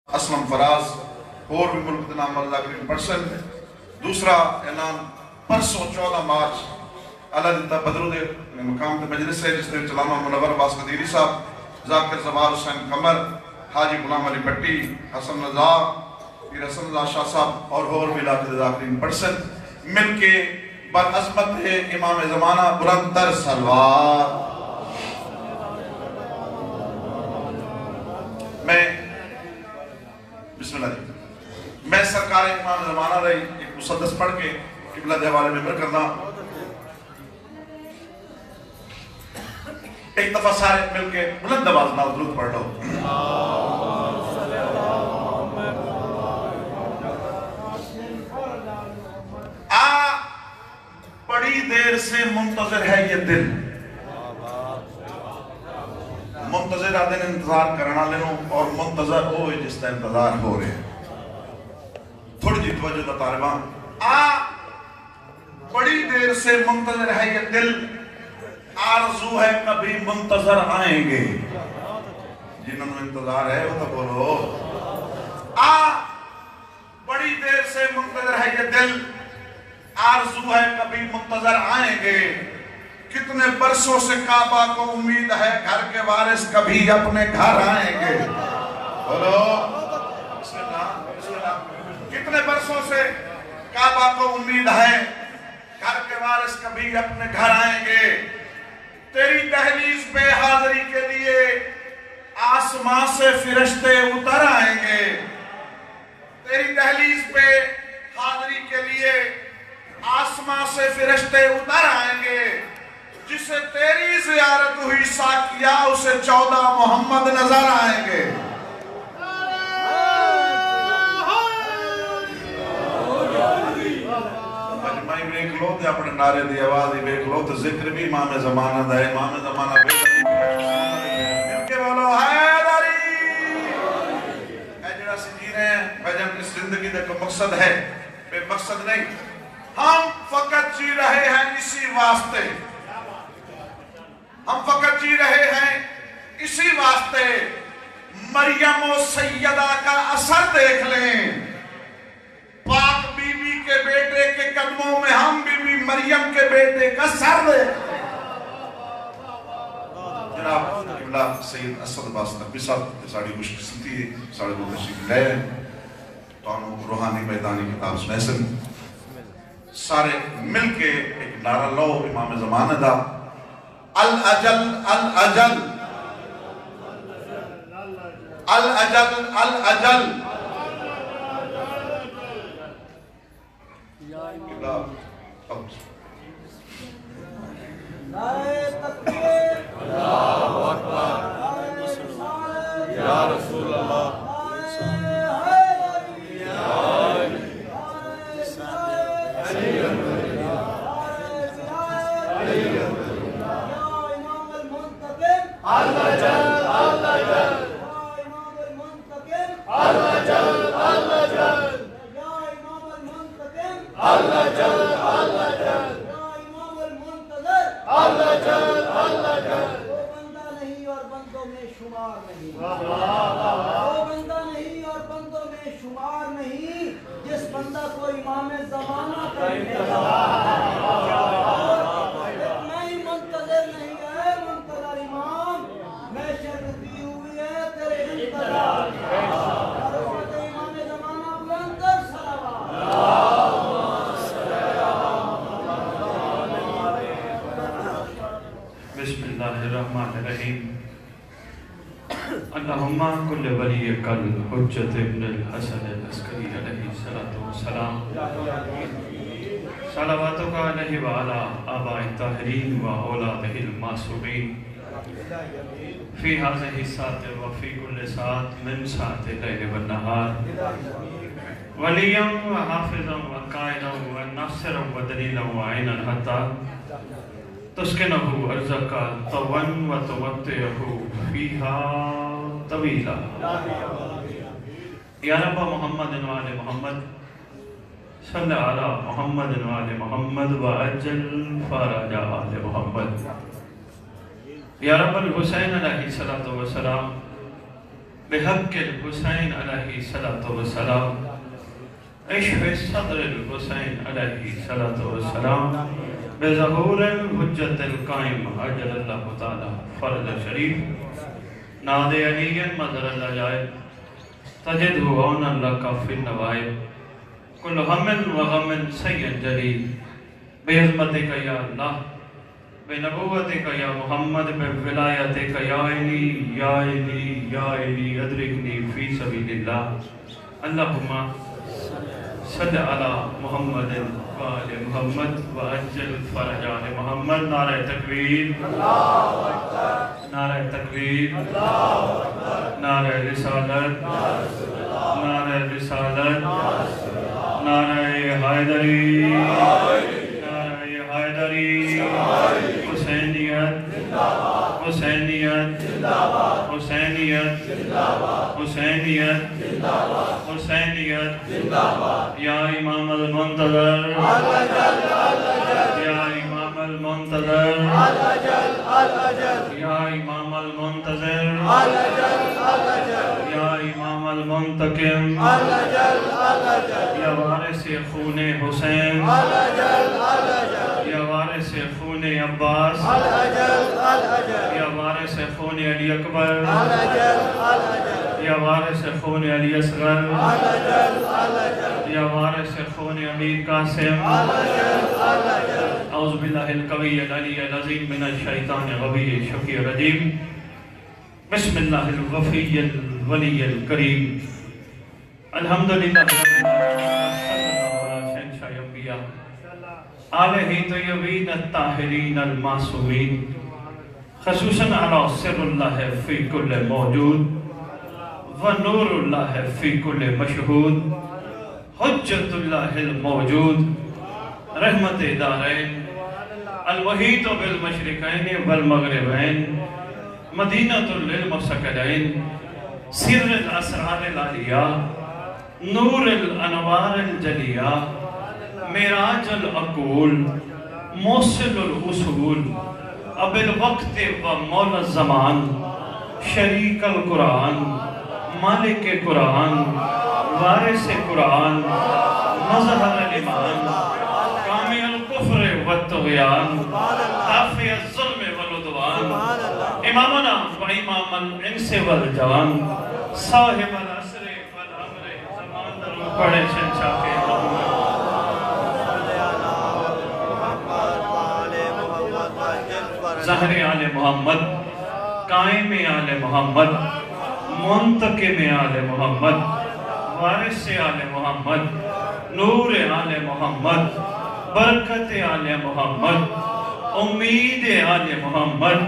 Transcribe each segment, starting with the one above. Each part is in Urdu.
اسلم فراز اور بھی ملک نام اللہ کریم پرسن دوسرا اعلان پرسوں 14 مارچ اللہ دیتا بدرود مقام تے مجلس ہے جس نے علامہ منور عباس قدیری صاحب ذاکر زوال حسین قمر حاجی غلام علی بٹی حسن رضا پیر حسن رضا شاہ صاحب اور بھی علاقے ذاکرین پرسن مل کے برعظمت امام زمانہ بلند تر سلوات بسم اللہ جی میں سرکار امام زمانہ رہی ایک مسدس پڑھ کے قبلہ دے حوالے ممبر کرنا ایک دفعہ سارے مل کے بلند آواز نال درود پڑھ لو بڑی دیر سے منتظر ہے یہ دل منتظر آدھے انتظار کرنا لینو اور منتظر ہوئے جس کا انتظار ہو رہے ہیں تھوڑی جی توجہ دا طالبان بڑی دیر سے منتظر ہے یہ دل آرزو ہے کبھی منتظر آئیں گے جنہوں نے انتظار ہے وہ تو بولو بڑی دیر سے منتظر ہے یہ دل آرزو ہے کبھی منتظر آئیں گے کتنے برسوں سے کعبہ کو امید ہے گھر کے وارث کبھی اپنے گھر آئیں گے بولو بسم اللہ کتنے برسوں سے کعبہ کو امید ہے گھر کے وارث کبھی اپنے گھر آئیں گے تیری دہلیز پہ حاضری کے لیے آسمان سے فرشتے اتر آئیں گے تیری دہلیز پہ حاضری کے لیے آسمان سے فرشتے اتر آئیں گے جسے تیری زیارت ہوئی ساکیہ اسے 14 محمد نظر آئیں گے اجمائی بیک لو تے اپنے نعرے دی آوازی بیک لو تے ذکر بھی امام زمانہ دا ہے امام زمانہ مل کے بولو حیدری اے جڑا سی جی رہے ہیں بھجن اس زندگی دے کو مقصد ہے بے مقصد نہیں ہم فقط جی رہے ہیں اسی واسطے ہم فقط جی رہے ہیں اسی واسطے مریم و سیدہ کا اثر دیکھ لیں پاک بی بی کے بیٹے کے قدموں میں ہم بی بی مریم کے بیٹے کا سر دیکھ جناب قبلہ سید اسد عباس نقوی صاحب ساڑھی خوش قسمتی ہے ساڑھی کو تشریف لے تو انہوں روحانی میدانی کتاب سنیسن سارے مل کے ایک نعرہ لو امام زمانہ دا الاجل الاجل الاجل الاجل نعرہ تکبیر اللہ اکبر یا رسول اللہ اللہ جل اللہ جل یا امام المنتقم اللہ جل اللہ جل یا امام المنتقم اللہ جل اللہ جل یا امام المنتظر اللہ جل اللہ جل وہ بندہ نہیں اور بندوں میں شمار نہیں وہ بندہ نہیں اور بندوں میں شمار نہیں جس بندہ کو امام زمانہ کا انتظار بسم اللہ الرحمن الرحیم اللہم کل ولی کل حجت ابن الحسن العسکری علیہ السلام صلواتک علیہ وعلا آباء الطاہرین و اولادہ المعصومین فی هذه الساعة وفی کل ساعة من ساعة اللیل والنہار ولیا و حافظا و قائدا و ناصرا و دلیلا و عینا حتی تسکنہو ارزقا طوان و تمتعہو فیہا طویلا یا رب محمد و آل محمد صلی علی محمد و آل محمد و اجل فارج آل محمد یا رب الحسین علیہ السلام بحق الحسین علیہ السلام عشق صدر الحسین علیہ السلام بظہور الحجت القائم عجل اللہ تعالی فرض شریف ناد علی مظہر اللہ جائے تجد عونا لک فی النوائب کل ہم و غم سید جلیل بعظمتک یا اللہ بنبوتک یا محمد بولایتک یا علی یا علی یا علی ادرکنی فی سبیل اللہ اللہم صلی علی محمد و آل محمد و عجل فرج آل محمد نعرہ تکبیر نعرہ تکبیر نعرہ رسالت نعرہ رسالت نعرہ حیدری نعرہ حیدری حسینیت حسینیت حسینیت حسینیت حسینیت یا امام المنتظر یا امام المنتظر یا امام المنتظر یا امام المنتقم یا وارث خون حسین یا وارث خون عباس یا وارث خون علی اکبر یا وارث خون علی اصغر یا وارث خون امیر قاسم اعوذ باللہ القوی العلی العظیم من الشیطان الغوی الشقی الرجیم بسم اللہ الوفی الولی الکریم الحمدللہ رب العالمین شہنشاہ انبیاء آلہ طیبین الطاہرین المعصومین خصوصاً علی سر اللہ فی کل موجود و نور اللہ فی کل مشہود حجت اللہ الموجود رحمت دارین الوحید بالمشرقین والمغربین مدینۃ للمسکلین سر الاسرار العالیہ نور الانوار الجلیہ معراج العقول موصل الاصول اب الوقت و مولا الزمان شریک القرآن مالک قرآن وارث قرآن مظہر الایمان کامل الکفر والطغیان دافع الظلم والعدوان امامنا و امام الانس والجوان صاحب العصر والامر زمان درود پڑھے شہنشاہ کے محمد ظہر آل محمد قائم آل محمد منتقم آل محمد وارث آل محمد نور آل محمد برکت آل محمد امید آل محمد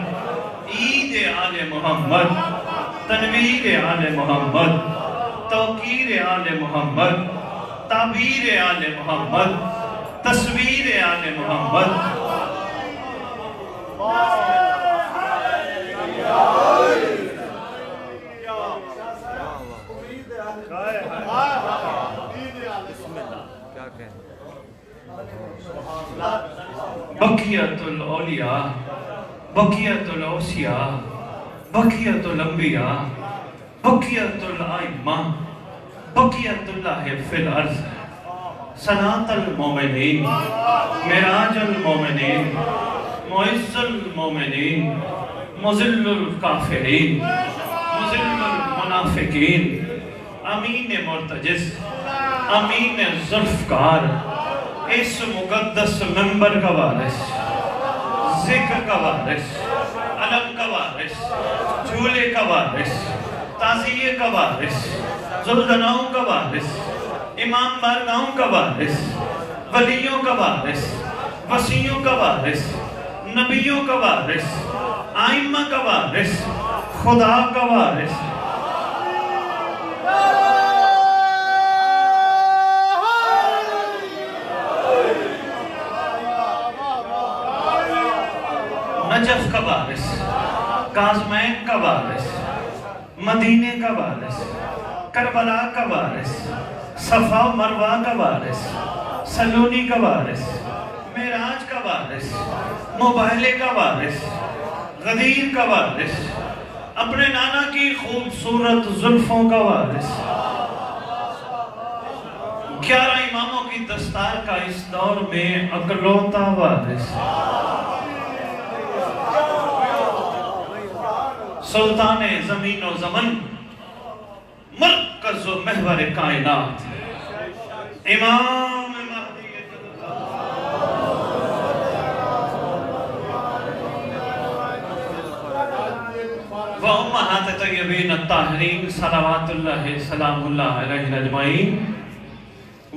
عید آل محمد تنویر آل محمد توقیر آل محمد تعبیر آل محمد تصویر آل محمد بقیت الاولیاء بقیت الاوصیاء بقیت الانبیاء بقیت الائمہ بقیت اللہ فی الارض صلاة المومنین معراج المومنین معز المومنین مذل الکافرین مذل المنافقین امین مرتجس امین ذوالفقار اس مقدس منبر کا وارث ذکر کا وارث علم کا وارث جھولے کا وارث تعزیے کا وارث ذوالجناحوں کا وارث امام بارگاہوں کا وارث ولیوں کا وارث وسیعوں کا وارث نبیوں کا وارث آئمہ کا وارث خدا کا وارث نجف کا وارث کاظمین کا وارث مدینے کا وارث کربلا کا وارث صفا و مروہ کا وارث سلونی کا وارث معراج کا وارث مباہلے کا وارث غدیر کا وارث اپنے نانا کی خوبصورت زلفوں کا وارث، 11 اماموں کی دستار کا اس دور میں اکلوتا وارث، سلطان زمین و زمن، مرکز و محور کائنات، امام مہدی و امہات طیبین الطاہرین صلوات اللہ سلام اللہ علیہ اجمعین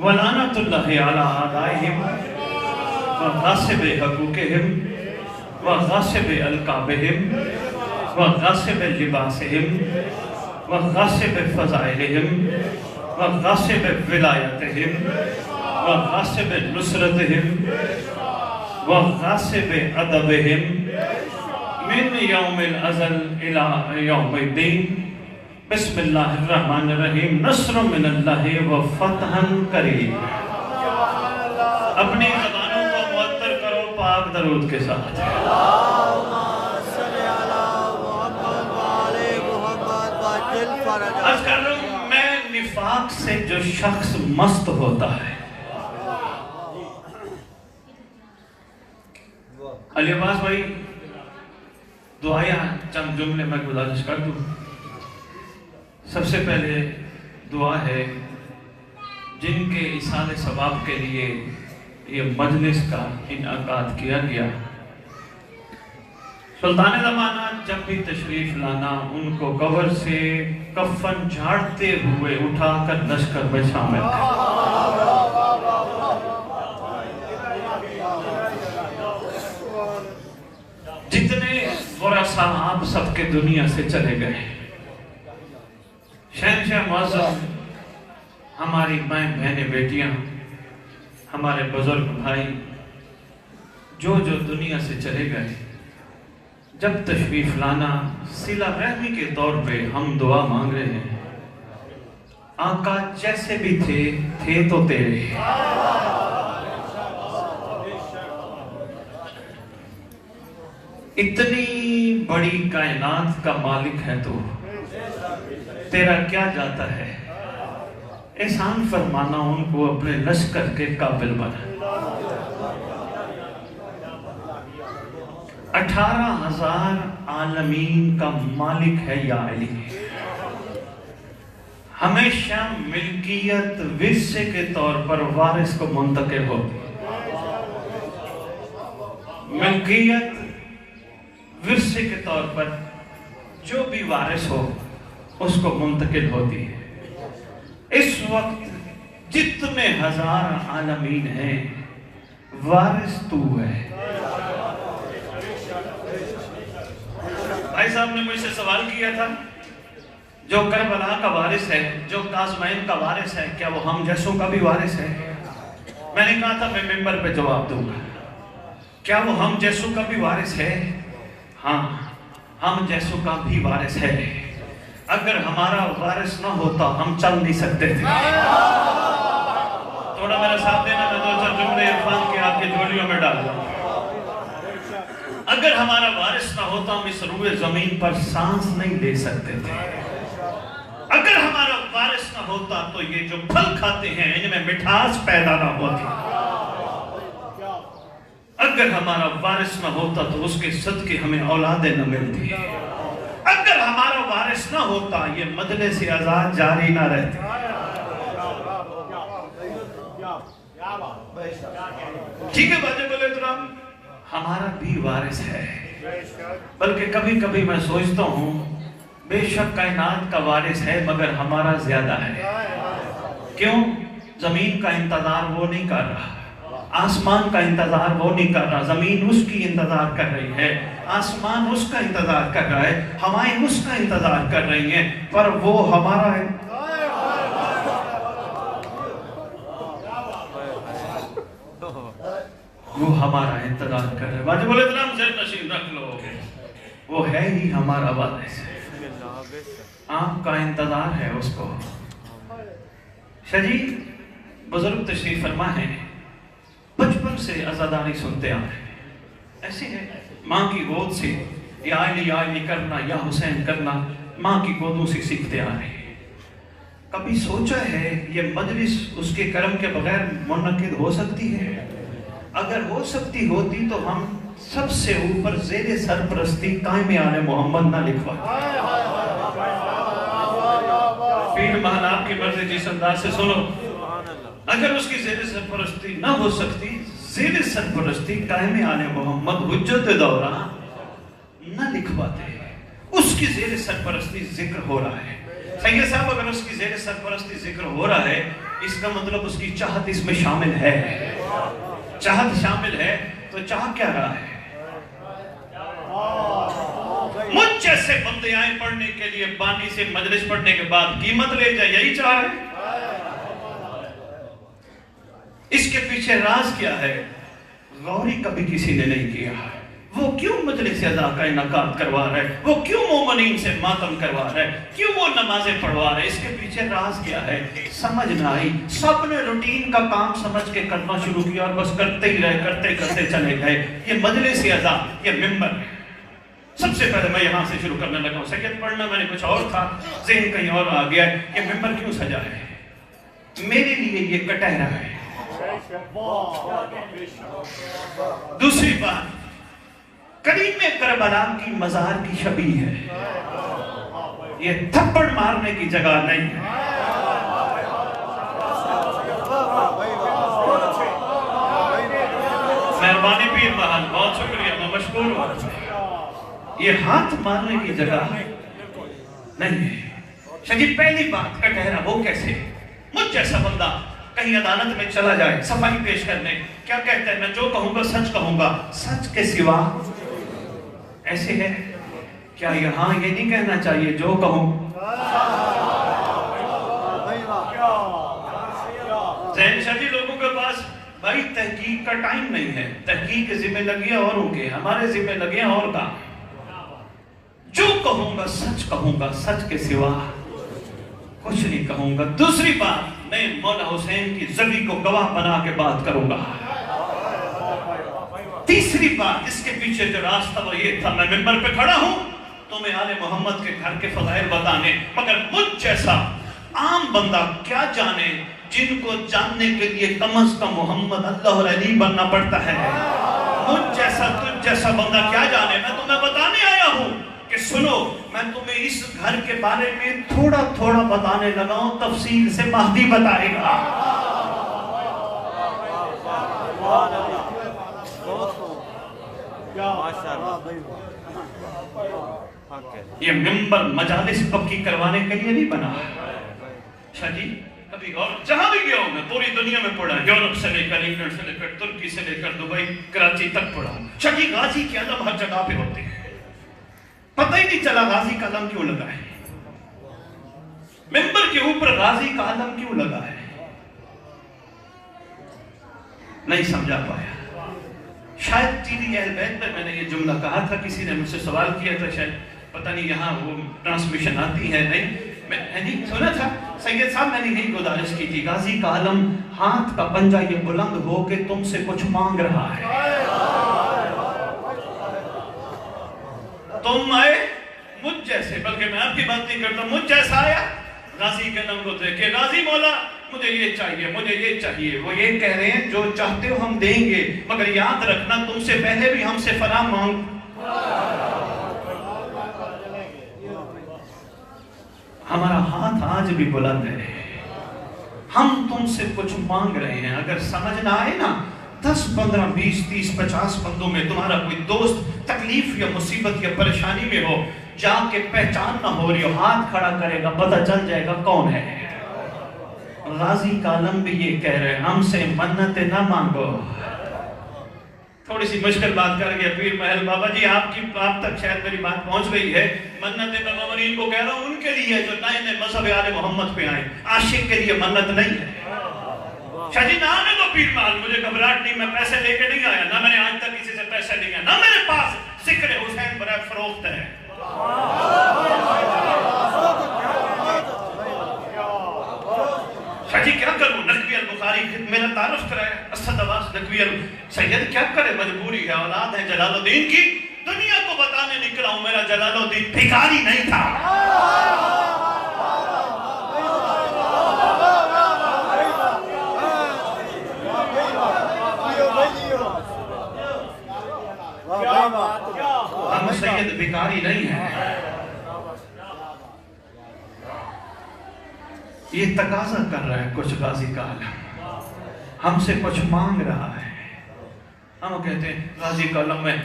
ولعنت اللہ علی اعدائہم وغاصب حقوقہم وغاصب القابہم وغاصب لباسہم وغاصب فضائلہم وغاصب ولایتہم وغاصب نصرتہم وغاصب ادبہم من یوم الازل الى یوم الدین بسم اللہ الرحمن الرحیم نصر من اللہ و فتح قریب۔ اپنی زبانوں کو معطر کرو پاک درود کے ساتھ۔ عرض کر رہا ہوں میں نفاق سے جو شخص مست ہوتا ہے، علی عباس بھائی دعائیں چند جملے میں گزارش کر دوں۔ سب سے پہلے دعا ہے جن کے ایصال ثواب کے لیے یہ مجلس کا انعقاد کیا گیا، سلطان زمانہ جب بھی تشریف لانا ان کو قبر سے کفن جھاڑتے ہوئے اٹھا کر لشکر میں شامل ہے۔ جتنے ورثہ آپ سب کے دنیا سے چلے گئے، شہنشاہ معظم، ہماری مائیں بہنیں بیٹیاں، ہمارے بزرگ بھائی جو دنیا سے چلے گئے، جب تشریف لانا صلہ رحمی کے طور پہ ہم دعا مانگ رہے ہیں، آقا جیسے بھی تھے تو تیرے، اتنی بڑی کائنات کا مالک ہے تو تیرا کیا جاتا ہے، احسان فرمانا ان کو اپنے لشکر کے قابل بنا۔ 18,000 عالمین کا مالک ہے یا علی، ہمیشہ ملکیت ورثے کے طور پر وارث کو منتقل ہوتی، ملکیت ورثے کے طور پر جو بھی وارث ہو اس کو منتقل ہوتی ہے۔ اس وقت جتنے 1000 عالمین ہیں وارث تو ہے۔ بھائی صاحب نے مجھ سے سوال کیا تھا، جو کربلا کا وارث ہے، جو قاسمین کا وارث ہے، کیا وہ ہم جیسوں کا بھی وارث ہے؟ میں نے کہا تھا میں ممبر پہ جواب دوں گا، کیا وہ ہم جیسوں کا بھی وارث ہے؟ ہاں، ہم جیسوں کا بھی وارث ہے۔ اگر ہمارا وارث نہ ہوتا ہم چل نہیں سکتے تھے۔ تھوڑا میرا ساتھ دینا، میں 2-4 جملے عرفان کے آپ کے جھولیوں میں ڈال دوں۔ اگر ہمارا وارث نہ ہوتا ہم اس روئے زمین پر سانس نہیں لے سکتے تھے۔ اگر ہمارا وارث نہ ہوتا تو یہ جو پھل کھاتے ہیں ان میں مٹھاس پیدا نہ ہوتی۔ اگر ہمارا وارث نہ ہوتا تو اس کے صدقے ہمیں اولادیں نہ ملتی۔ اگر ہمارا وارث نہ ہوتا یہ مجلس آزاد جاری نہ رہتی۔ ٹھیک ہے باجے بولے احترام، ہمارا بھی وارث ہے، بلکہ کبھی کبھی میں سوچتا ہوں بے شک کائنات کا وارث ہے مگر ہمارا زیادہ ہے۔ کیوں؟ زمین کا انتظار وہ نہیں کر رہا، آسمان کا انتظار وہ نہیں کر رہا، زمین اس کی انتظار کر رہی ہے، آسمان اس کا انتظار کر رہا ہے، ہوائیں اس کا انتظار کر رہی ہیں، پر وہ ہمارا ہے۔ وہ ہمارا انتظار کر رہے ہیں۔ واجب الاسلام سے نشین رکھ لو، وہ ہے ہی ہمارا وارث، آپ کا انتظار ہے اس کو۔ شجی بزرگ تشریف فرما ہے، بچپن سے عزاداری سنتے آ رہے ہیں، ایسے ہے ماں کی گود سے یا علی کرنا، یا حسین کرنا ماں کی گودوں سے سیکھتے آ رہے ہیں۔ کبھی سوچا ہے یہ مجلس اس کے کرم کے بغیر منعقد ہو سکتی ہے؟ اگر ہو سکتی ہوتی تو ہم سب سے اوپر زیر سرپرستی قائم آل محمد نہ لکھواتے۔ پیر محل آپ کی مرضی جس انداز سے سنو، اگر اس کی زیر سرپرستی نہ ہو سکتی، زیر سرپرستی قائم آل محمد حجت دورہ نہ لکھواتے۔ اس کی زیر سرپرستی ذکر ہو رہا ہے۔ سید صاحب اگر اس کی زیر سرپرستی ذکر ہو رہا ہے، اس کا مطلب اس کی چاہت اس میں شامل ہے۔ چاہت شامل ہے تو چاہ کیا رہا ہے؟ مجھ جیسے بندے آئیں پڑھنے کے لیے، بانی سے مجلس پڑھنے کے بعد قیمت لے جائے، یہی چاہ رہے ہیں۔ اس کے پیچھے راز کیا ہے؟ غوری کبھی کسی نے نہیں کیا۔ وہ کیوں مجلس اذا کا انعقاد کروا رہے، وہ کیوں مومنین سے ماتم کروا رہے، کیوں وہ نمازیں پڑھوا رہے؟ اس کے پیچھے راز کیا ہے؟ سمجھ نہ آئی، سب نے روٹین کا کام سمجھ کے کرنا شروع کیا اور بس کرتے ہی رہے، کرتے کرتے چلے گئے۔ یہ مجلس اذا، یہ ممبر ہے۔ سب سے پہلے میں یہاں سے شروع کرنے لگا ہوں، سید پڑھنا میں نے کچھ اور تھا، ذہن کہیں اور آ گیا ہے۔ یہ ممبر کیوں سجا ہے؟ میرے لیے یہ کٹہرا ہے۔ دوسری بات، کریم کربلا کی مزار کی شبیہ ہے، یہ تھپڑ مارنے کی جگہ نہیں ہے۔ مہربانی پیر محل، بہت شکریہ، میں مشکور ہوں۔ یہ ہاتھ مارنے کی جگہ نہیں ہے۔ شجی پہلی بات، کٹہرا وہ کیسے؟ مجھ جیسا بندہ کہیں عدالت میں چلا جائے صفائی پیش کرنے، کیا کہتے ہیں؟ میں جو کہوں گا سچ کہوں گا، سچ کے سوا ایسے ہے؟ کیا یہاں یہ نہیں کہنا چاہیے جو کہوں؟ ذہن شدی لوگوں کے پاس بھائی تحقیق کا ٹائم نہیں ہے، تحقیق کے ذمہ لگیاں اوروں کے، ہمارے ذمہ لگیاں اور کا۔ جو کہوں گا سچ کہوں گا، سچ کے سوا کچھ نہیں کہوں گا۔ دوسری بات، میں مولا حسین کی زبی کو گواہ بنا کے بات کروں گا۔ تیسری بات، اس کے پیچھے جو راستہ وہ یہ تھا، میں ممبر پہ کھڑا ہوں تمہیں آل محمد کے گھر کے فضائل بتانے، مگر مجھ جیسا عام بندہ کیا جانے، جن کو جاننے کے لیے کم از کم محمد اللہ اور علی بننا پڑتا ہے۔ مجھ جیسا تجھ جیسا بندہ کیا جانے، میں تمہیں بتانے آیا ہوں کہ سنو، میں تمہیں اس گھر کے بارے میں تھوڑا تھوڑا بتانے لگا ہوں، تفصیل سے مہدی بتائے گا۔ یہ ممبر مجالس پکی کروانے کے لیے نہیں بنا۔ اچھا جی، کبھی اور جہاں بھی گیا ہوں میں، پوری دنیا میں پڑھا، یورپ سے لے کر انگلینڈ سے لے کر ترکی سے لے کر دبئی کراچی تک پڑھا ہوں۔ اچھا جی، غازی کے علم ہر جگہ پہ ہوتے ہیں، پتہ ہی نہیں چلا غازی کا علم کیوں لگا ہے، ممبر کے اوپر غازی کا علم کیوں لگا ہے، نہیں سمجھا پایا۔ شاید ٹی وی اہل بیت میں میں نے یہ جملہ کہا تھا، کسی نے مجھ سے سوال کیا تھا، شاید پتہ نہیں یہاں وہ ٹرانسمیشن آتی ہے نہیں، میں نے سنا تھا سید صاحب، میں نے یہی گزارش کی تھی، غازی کا علم ہاتھ کا پنجہ یہ بلند ہو کہ تم سے کچھ مانگ رہا ہے۔ تم آئے مجھ جیسے، بلکہ میں آپ کی بات نہیں کرتا، مجھ جیسا آیا، غازی کے علم کو دیکھ کے، غازی مولا مجھے یہ چاہیے، مجھے یہ چاہیے۔ وہ یہ کہہ رہے ہیں جو چاہتے ہو ہم دیں گے، مگر یاد رکھنا تم سے پہلے بھی ہم سے فلاں مانگ۔ ہمارا ہاتھ آج بھی بلند ہے، ہم تم سے کچھ مانگ رہے ہیں، اگر سمجھ نہ آئے نا، 10 15 20 30 50 بندوں میں تمہارا کوئی دوست تکلیف یا مصیبت یا پریشانی میں ہو، جا کے پہچان نہ ہو رہی ہو، ہاتھ کھڑا کرے گا، پتہ چل جائے گا کون ہے۔ غازی کا علم بھی یہ کہہ رہے ہیں، ہم سے منتیں نہ مانگو۔ تھوڑی سی مشکل بات کر گیا پیر محل بابا جی، آپ تک شاید میری بات پہنچ گئی ہے۔ منتیں میں مومنین کو کہہ رہا ہوں، ان کے لیے جو نئے نئے مذہب آل محمد پہ آئے، عاشق کے لیے منت نہیں ہے۔ شاہ جی نہ آنے کو پیر محل، مجھے گھبراہٹ نہیں، میں پیسے لے کے نہیں آیا، نہ میں نے آج تک کسی سے پیسے لیا، نہ میرے پاس ذکر حسین برائے فروخت ہے۔ شاہ جی کیا کروں، نقوی البخاری میرا تعارف کرائے، اسد عباس نقوی سید کیا کرے، مجبوری ہے، اولاد ہے جلال الدین کی، دنیا کو بتانے نکلا ہوں میرا جلال الدین بھکاری نہیں تھا. ہم سید بھکاری نہیں ہیں. یہ تقاضا کر رہا ہے کچھ غازی کا عالم, ہم سے کچھ مانگ رہا ہے. ہم کہتے ہیں غازی کا عالم میں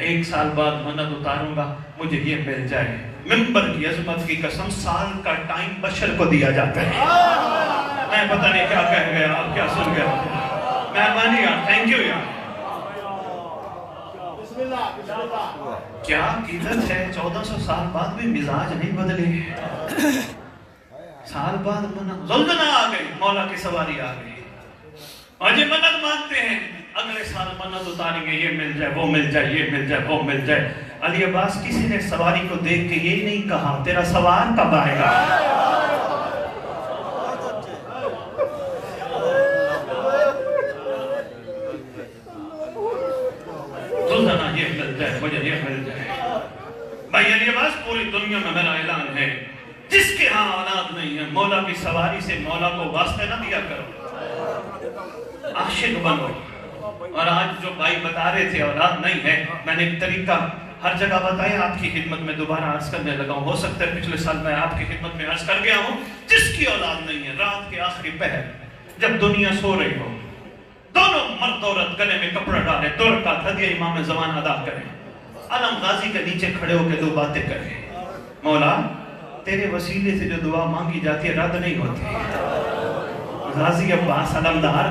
1 سال بعد منت اتاروں گا, مجھے یہ مل جائے. منبر کی عظمت کی قسم, سال کا ٹائم بشر کو دیا جاتا ہے. میں پتہ نہیں کیا کہہ گیا, آپ کیا سن گیا. مہربانی یار, تھینک یو یار. کیا عقیدت ہے, 1400 سال بعد بھی مزاج نہیں بدلے. سال بعد منت زلزلہ آ گئی, مولا کی سواری آ گئی, اور یہ منت مانگتے ہیں اگلے سال منت اتاریں گے, یہ مل جائے, وہ مل جائے, یہ مل جائے, وہ مل جائے. علی عباس کسی نے سواری کو دیکھ کے یہ نہیں کہا تیرا سوار کب آئے گا. زلزلہ یہ مل جائے, مجھے یہ مل جائے. بھائی علی عباس, پوری دنیا میں میرا اعلان ہے, جس کے ہاں اولاد نہیں ہے, مولا کی سواری سے مولا کو واسطے نہ دیا کرو, عاشق بنو. اور آج جو بھائی بتا رہے تھے اولاد نہیں ہے, میں نے ایک طریقہ ہر جگہ بتایا, آپ کی خدمت میں دوبارہ عرض کرنے لگا ہوں. ہو سکتا ہے پچھلے سال میں آپ کی خدمت میں عرض کر گیا ہوں. جس کی اولاد نہیں ہے, رات کے آخری پہر جب دنیا سو رہی ہو, دونوں مرد عورت گلے میں کپڑا ڈالے, 2 رکعت ہدیہ امام زمان ادا کریں, علم غازی کے نیچے کھڑے ہو کے 2 باتیں کریں. مولا تیرے وسیلے سے جو دعا مانگی جاتی ہے رد نہیں ہوتی. غازی عباس علمدار,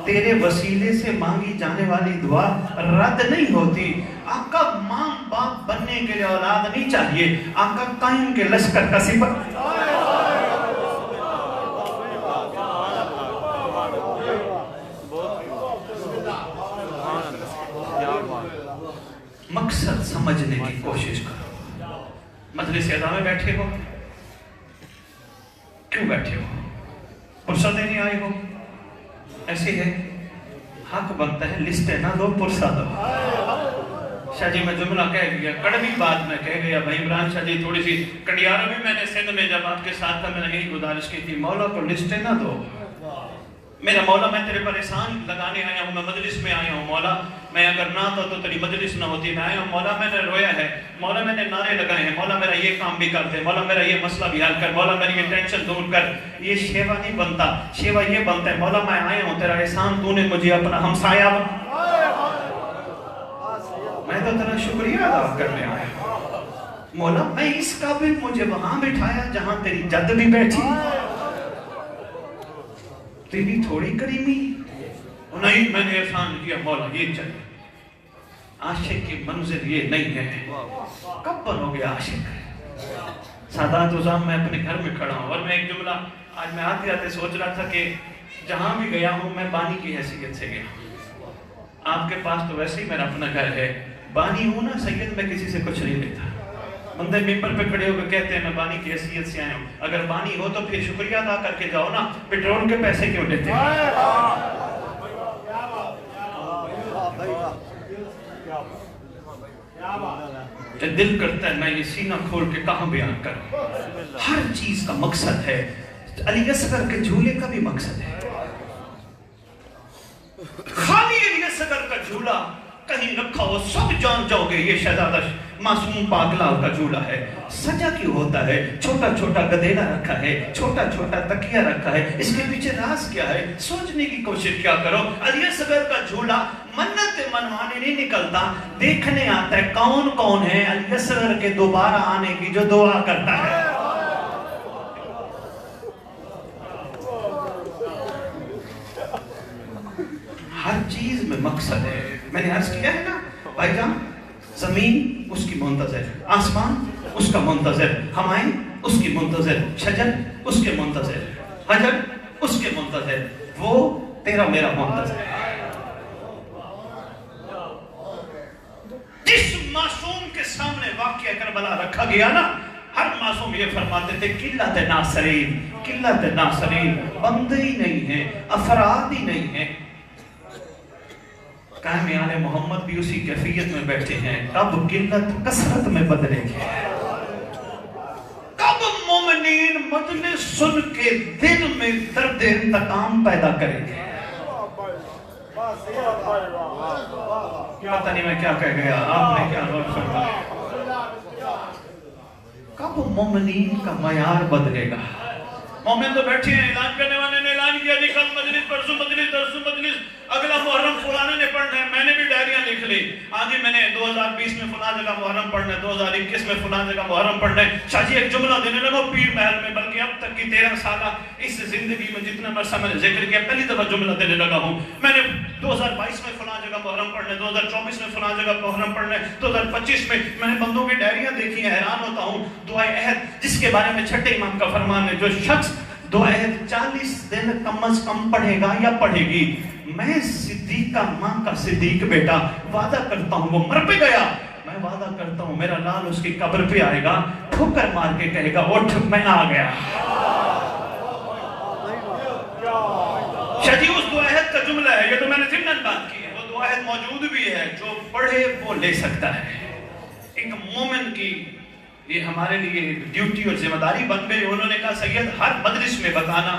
تیرے وسیلے سے مانگی جانے والی دعا رد نہیں ہوتی. آقا ماں باپ بننے کے لیے اولاد نہیں چاہیے, آقا قائم کے لشکر کا سپاہ. مقصد سمجھنے کی کوشش کرو. مجلس اعظم میں بیٹھے ہو, کیوں بیٹھے ہو؟ پرسہ دینے آئے ہو؟ ایسے ہے, حق بنتا ہے لسٹیں نہ دو, پرسہ دو. شاہ جی میں جملہ کہہ گیا, کڑوی بات میں کہہ گیا. بھائی عمران شاہ جی تھوڑی سی کنڈیارہ بھی میں نے سندھ میں جب آپ کے ساتھ تھا, میں نے یہی گزارش کی تھی, مولا کو لسٹیں نہ دو. میرا مولا میں تیرے پر احسان لگانے آیا ہوں, میں مجلس میں آیا ہوں. مولا میں اگر نہ آتا تو تیری مجلس نہ ہوتی. میں آیا ہوں مولا, میں نے رویا ہے مولا, میں نے نعرے لگائے ہیں مولا, میرا یہ کام بھی کر دے مولا, میرا یہ مسئلہ بھی حل کر مولا, میری یہ ٹینشن دور کر. یہ شیوا نہیں بنتا, شیوا یہ بنتا ہے مولا میں آیا ہوں, تیرا احسان تو نے مجھے اپنا ہمسایہ میں تو تیرا شکریہ ادا کرنے آیا ہوں. مولا میں اس قابل مجھے وہاں بٹھایا جہاں تیری جد بھی بیٹھی, تیری تھوڑی کریمی نہیں, میں نے احسان کیا مولا یہ چلے. عاشق کی منزل یہ نہیں ہے. کب بنو گے عاشق؟ سادات عظام میں اپنے گھر میں کھڑا ہوں, اور میں ایک جملہ آج میں آتے آتے سوچ رہا تھا کہ جہاں بھی گیا ہوں میں بانی کی حیثیت سے گیا. آپ کے پاس تو ویسے ہی میرا اپنا گھر ہے, بانی ہوں نا سید, میں کسی سے کچھ نہیں لیتا. بندے ممبر پہ کھڑے ہو کے کہتے ہیں میں بانی کی حیثیت سے آیا ہوں. اگر بانی ہو تو پھر شکریہ ادا کر کے جاؤ نا, پیٹرول کے پیسے کیوں لیتے ہیں؟ دل کرتا ہے میں یہ سینہ کھول کے کہاں بیان کروں. ہر چیز کا مقصد ہے. علی اصغر کے جھولے کا بھی مقصد ہے. خالی علی اصغر کا جھولا کہیں رکھا ہو سب جان جاؤ گے یہ شہزادہ معصوم پاکلال کا جھولا ہے. سجا کیوں ہوتا ہے؟ چھوٹا چھوٹا گدیلا رکھا ہے, چھوٹا چھوٹا تکیہ رکھا ہے, اس کے پیچھے راز کیا ہے؟ سوچنے کی کوشش کیا کرو. علی اصغر کا جھولا منت منوانے نہیں نکلتا, دیکھنے آتا ہے کون کون ہے علی اصغر کے دوبارہ آنے کی جو دعا کرتا ہے. ہر چیز میں مقصد ہے. میں نے عرض کیا ہے نا بھائی جان, زمین اس کی منتظر, آسمان اس کا منتظر, ہمائیں اس کی منتظر, شجر اس کے منتظر, حجر اس کے منتظر, وہ تیرا میرا منتظر ہے. جس معصوم کے سامنے واقعہ کربلا رکھا گیا نا, ہر معصوم یہ فرماتے تھے قلت ناصرین, قلت ناصرین, بندے ہی نہیں ہیں, افراد ہی نہیں ہیں. قائم آل محمد بھی اسی کیفیت میں بیٹھے ہیں. کب قلت کثرت میں بدلے گی, کب مومنین مجلس سن کے دل میں درد انتقام پیدا کریں گے. پتہ نہیں میں کیا کہہ گیا, آپ نے کیا غور فرمایا. کب مومنین کا معیار بدلے گا. مومن تو بیٹھے ہیں, اعلان کرنے والے نے اعلان کیا جی کل مجلس, پرسوں مجلس, درسوں مجلس, اگلا محرم فلانے نے پڑھنا ہے. میں نے بھی ڈائریاں لکھ لی, آج میں نے 2020 میں فلاں جگہ محرم پڑھنا ہے, 2021 میں فلاں جگہ محرم پڑھنا ہے. شاہ جی ایک جملہ دینے لگا پیر محل میں, بلکہ اب تک کی 13 سالہ اس زندگی میں جتنا مرسہ میں نے ذکر کیا پہلی دفعہ جملہ دینے لگا ہوں. میں نے 2022 میں فلاں جگہ محرم پڑھنا ہے, 2024 میں فلاں جگہ محرم پڑھنا ہے, 2025 میں نے بندوں کی ڈائریاں دیکھی ہیں, حیران ہوتا ہوں. دعائے عہد جس کے بارے میں چھٹے امام کا فرمان ہے, جو شخص دعائے عہد 40 دن کم از کم پڑھے گا یا پڑھے گی, میں صدیق کا ماں کا صدیق بیٹا وعدہ کرتا ہوں وہ مر پہ گیا, میں وعدہ کرتا ہوں میرا لال اس کی قبر پہ آئے گا, ٹھوکر مار کے کہے گا اٹھ میں آ گیا. شاہ جی اس دعائے عہد کا جملہ ہے, یہ تو میں نے ضمناً بات کی ہے, وہ دعائے عہد موجود بھی ہے, جو پڑھے وہ لے سکتا ہے. ایک مومن کی یہ ہمارے لیے ڈیوٹی اور ذمہ داری بن گئی. انہوں نے کہا سید ہر مجلس میں بتانا,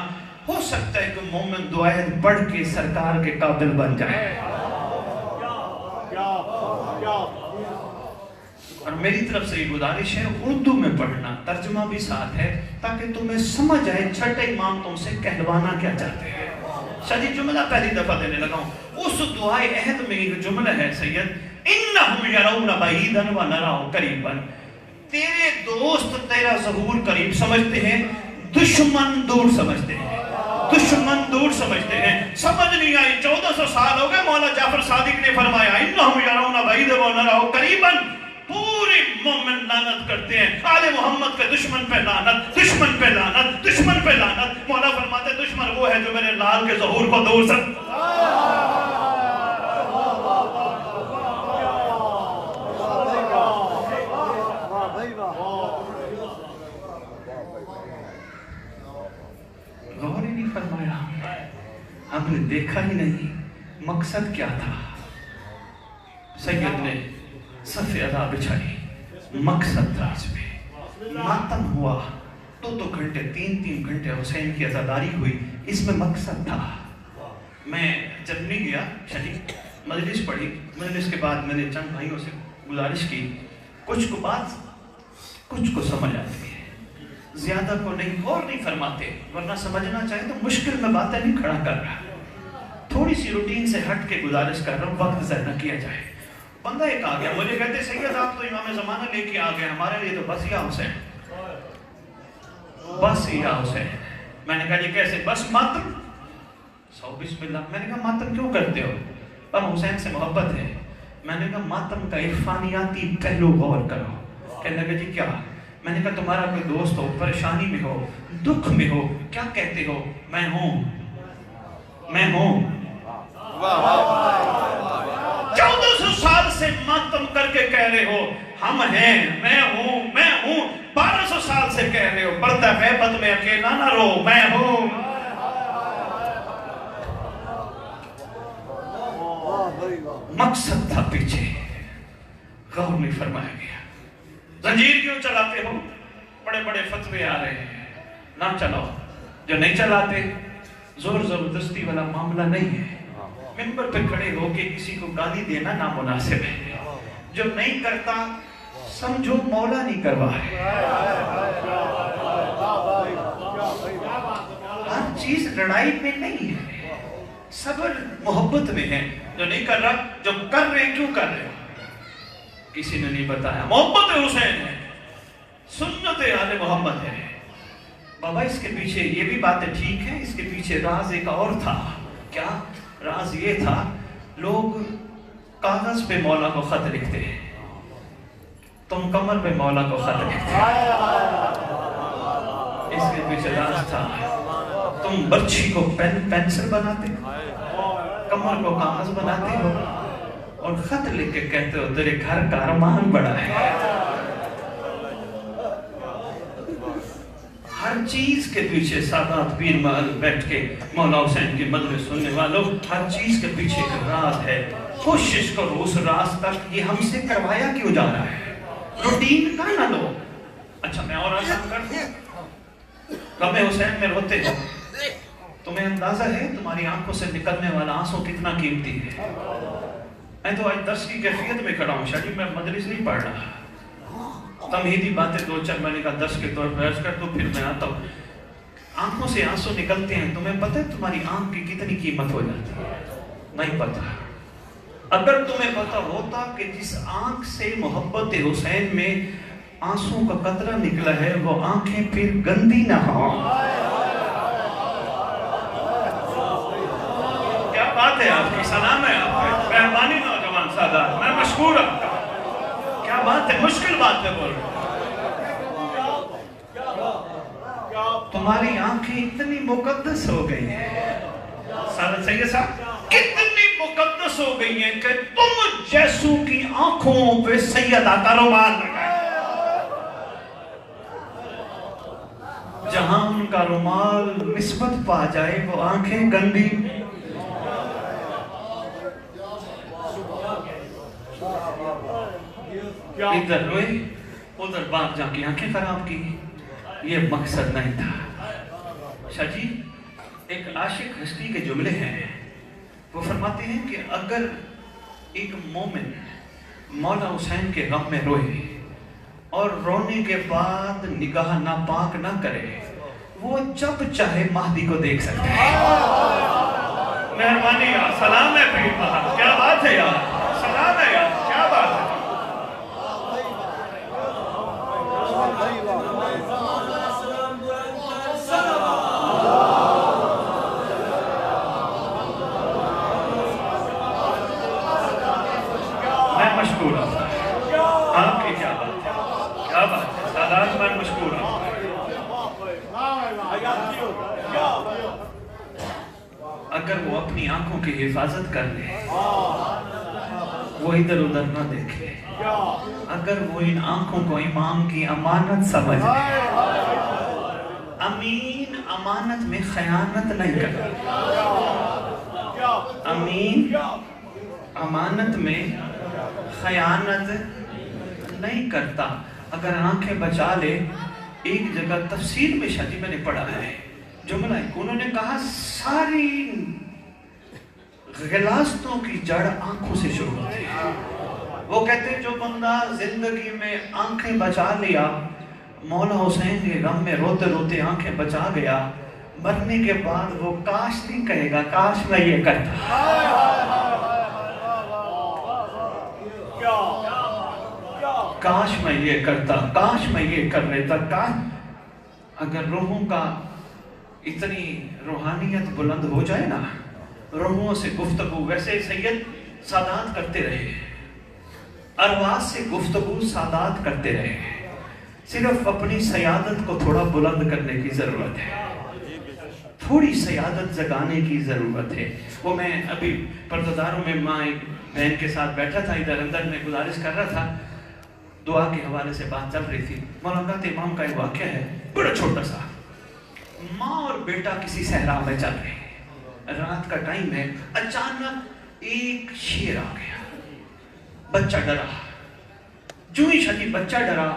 ہو سکتا ہے کہ مومن دعائے عہد پڑھ کے سرکار کے قابل بن جائے. اور میری طرف سے یہ گزارش ہے اردو میں پڑھنا, ترجمہ بھی ساتھ ہے تاکہ تمہیں سمجھ آئے چھٹے امام تم سے کہلوانا کیا چاہتے ہیں. شاہ جی جملہ پہلی دفعہ دینے لگا ہوں, اس دعائے عہد میں ایک جملہ ہے سید, انہم یرون بعیدا ونراہ قریبا, تیرے دوست تیرا ظہور قریب سمجھتے ہیں, دشمن دور سمجھتے ہیں, دشمن دور سمجھتے ہیں. سمجھ نہیں آئی, 1400 سال ہو گئے. مولا جعفر صادق نے فرمایا انہم یرون بعیدا ونراہ قریبا, پورے مومن لعنت کرتے ہیں آل محمد کے دشمن پہ لعنت, دشمن پہ لعنت, دشمن پہ لعنت. مولا فرماتے دشمن وہ ہے جو میرے لال کے ظہور کو دور غور ہی نہیں فرمایا. ہم نے دیکھا ہی نہیں مقصد کیا تھا. سید نے صف ادا بچھائی, مقصد تھا اس میں. ماتم ہوا 2 گھنٹے 3 گھنٹے حسین کی عزاداری ہوئی, اس میں مقصد تھا. میں جب نہیں گیا شاہی مجلس پڑھی, مجلس کے بعد میں نے چند بھائیوں سے گزارش کی, کچھ کو بات کچھ کو سمجھ آتی ہے, زیادہ کو نہیں. غور نہیں فرماتے, ورنہ سمجھنا چاہے تو مشکل میں باتیں نہیں کھڑا کر رہا, تھوڑی سی روٹین سے ہٹ کے گزارش کر رہا ہوں, وقت ضائع نہ کیا جائے. بندہ ایک آ گیا, مجھے کہتے سید آپ تو امام زمانہ لے کے آ گئے, ہمارے لیے تو بس یا حسین, بس یا حسین. میں نے کہا یہ کیسے, بس ماتم. سو بسم اللہ. میں نے کہا ماتم کیوں کرتے ہو, پر حسین سے محبت ہے. میں نے کہا ماتم کا عرفانیاتی پہلو غور کرو. کہنے لگا جی کیا. میں نے کہا تمہارا کوئی دوست ہو, پریشانی میں ہو, دکھ میں ہو, کیا کہتے ہو, میں ہوں, میں ہوں. 1400 سال سے ماتم کر کے کہہ رہے ہو ہم ہیں, میں ہوں, میں ہوں. 1200 سال سے کہہ رہے ہو پردہ غیبت میں اکیلا نہ رو, میں ہوں. مقصد تھا پیچھے, غور نہیں فرمایا گیا. زنجیر کیوں چلاتے ہو, بڑے بڑے فتوے آ رہے ہیں, نہ چلاؤ. جو نہیں چلاتے زور زبردستی والا معاملہ نہیں ہے. منبر پہ کھڑے ہو کے کسی کو گالی دینا نامناسب ہے. جو نہیں کرتا سمجھو مولا نہیں کروا ہے. ہر چیز لڑائی میں نہیں ہے, صبر محبت میں ہے. جو نہیں کر رہا, جو کر رہے کیوں کر رہے ہو, کسی نے نہیں بتایا. محبت حسین ہے, سنت آل محمد ہے. بابا اس کے پیچھے یہ بھی باتیں ٹھیک ہیں, اس کے پیچھے راز ایک اور تھا. کیا راز یہ تھا, لوگ کاغذ پہ مولا کو خط لکھتے ہیں, تم کمر پہ مولا کو خط لکھتے ہیں. اس کے پیچھے راز تھا, تم برچھی کو پینسل بناتے, کمر کو کاغذ بناتے ہو, اور خط لکھ کے کہتے ہو تیرے گھر کا ارمان بڑا ہے. ہر ہر چیز کے پیچھے سادات پیر محل بیٹھ کے مولا حسین کی مدد سننے والوں، ہر چیز کے پیچھے ایک راز ہے. کوشش کرو اس راز تک. یہ ہم سے کروایا کیوں جا رہا ہے؟ روٹین کا نہ لو. اچھا میں اور آسان کر دوں. غم حسین میں روتے ہو، تمہیں اندازہ ہے تمہاری آنکھوں سے نکلنے والا آنسو کتنا قیمتی ہے؟ میں تو آج درس کی کیفیت میں کھڑا ہوں شاہ جی، میں مدرس نہیں پڑھ رہا. تمہیدی باتیں دو چار میں نے کہا درس کے طور پر عرض کر دو، پھر میں آتا ہوں. آنکھوں سے آنسو نکلتے ہیں، تمہیں پتہ ہے تمہاری آنکھ کی کتنی قیمت ہو جاتی ہے؟ نہیں پتہ. اگر تمہیں پتہ ہوتا کہ جس آنکھ سے محبت حسین میں آنسوں کا قطرہ نکلا ہے وہ آنکھیں پھر گندی نہ ہوں. کیا بات ہے آپ کی، سلام ہے آپ کی، مہربانی نوجوان سادات، میں مشکور آپ کا. کیا بات ہے، مشکل بات ہے بول رہے. تمہاری آنکھیں اتنی مقدس ہو گئی ہیں سید صاحب، کتنی مقدس ہو گئی ہیں کہ تم جیسوں کی آنکھوں پہ سیدہ کا رومال لگا ہے. جہاں ان کا رومال نسبت پا جائے وہ آنکھیں گندی. ادھر روئے ادھر باپ جا کے آنکھیں خراب کی. یہ مقصد نہیں تھا. شاہ جی ایک عاشق ہستی کے جملے ہیں، وہ فرماتے ہیں کہ اگر ایک مومن مولا حسین کے غم میں روئے اور رونے کے بعد نگاہ ناپاک نہ کرے، وہ جب چاہے مہدی کو دیکھ سکتا ہے. مہربانی یار، سلام ہے پیر بہار، کیا بات ہے یار، سلام ہے یار، کیا بات ہے. میں مشکور ہوں آپ کی. کیا بات ہے، کیا بات ہے سادات، میں مشکور ہوں. اگر وہ اپنی آنکھوں کی حفاظت کر لے، وہ ادھر ادھر نہ دیکھے، اگر وہ ان آنکھوں کو امام کی امانت سمجھ لے، امین امانت میں خیانت نہیں کرتا، امین امانت میں خیانت نہیں کرتا. اگر آنکھیں بچا لے، ایک جگہ تفسیر میں شاہ جی میں نے پڑھا ہے جملہ ہے، انہوں نے کہا ساری غلاستوں کی جڑ آنکھوں سے شروع ہوتی ہے. وہ کہتے ہیں جو بندہ زندگی میں آنکھیں بچا لیا، مولا حسین کے غم میں روتے روتے آنکھیں بچا گیا، مرنے کے بعد وہ کاش نہیں کہے گا کاش میں یہ کرتا، کاش میں یہ کرتا، کاش میں یہ کر لیتا. کاش اگر روحوں کا اتنی روحانیت بلند ہو جائے نا، روحوں سے گفتگو، ویسے سید سادات کرتے رہے، ارواح سے گفتگو سادات کرتے رہے، صرف اپنی سیادت کو تھوڑا بلند کرنے کی ضرورت ہے، تھوڑی سیادت جگانے کی ضرورت ہے. وہ میں ابھی پرداداروں میں ماں ایک بہن کے ساتھ بیٹھا تھا، ادھر اندر میں گزارش کر رہا تھا، دعا کے حوالے سے بات چل رہی تھی. مولانا امام کا ایک واقعہ ہے بڑا چھوٹا سا. ماں اور بیٹا کسی صحرا میں چل رہے ہیں، رات کا ٹائم ہے، اچانک ایک شیر آ گیا، بچہ ڈرا. جو ہی شدی بچہ ڈرا،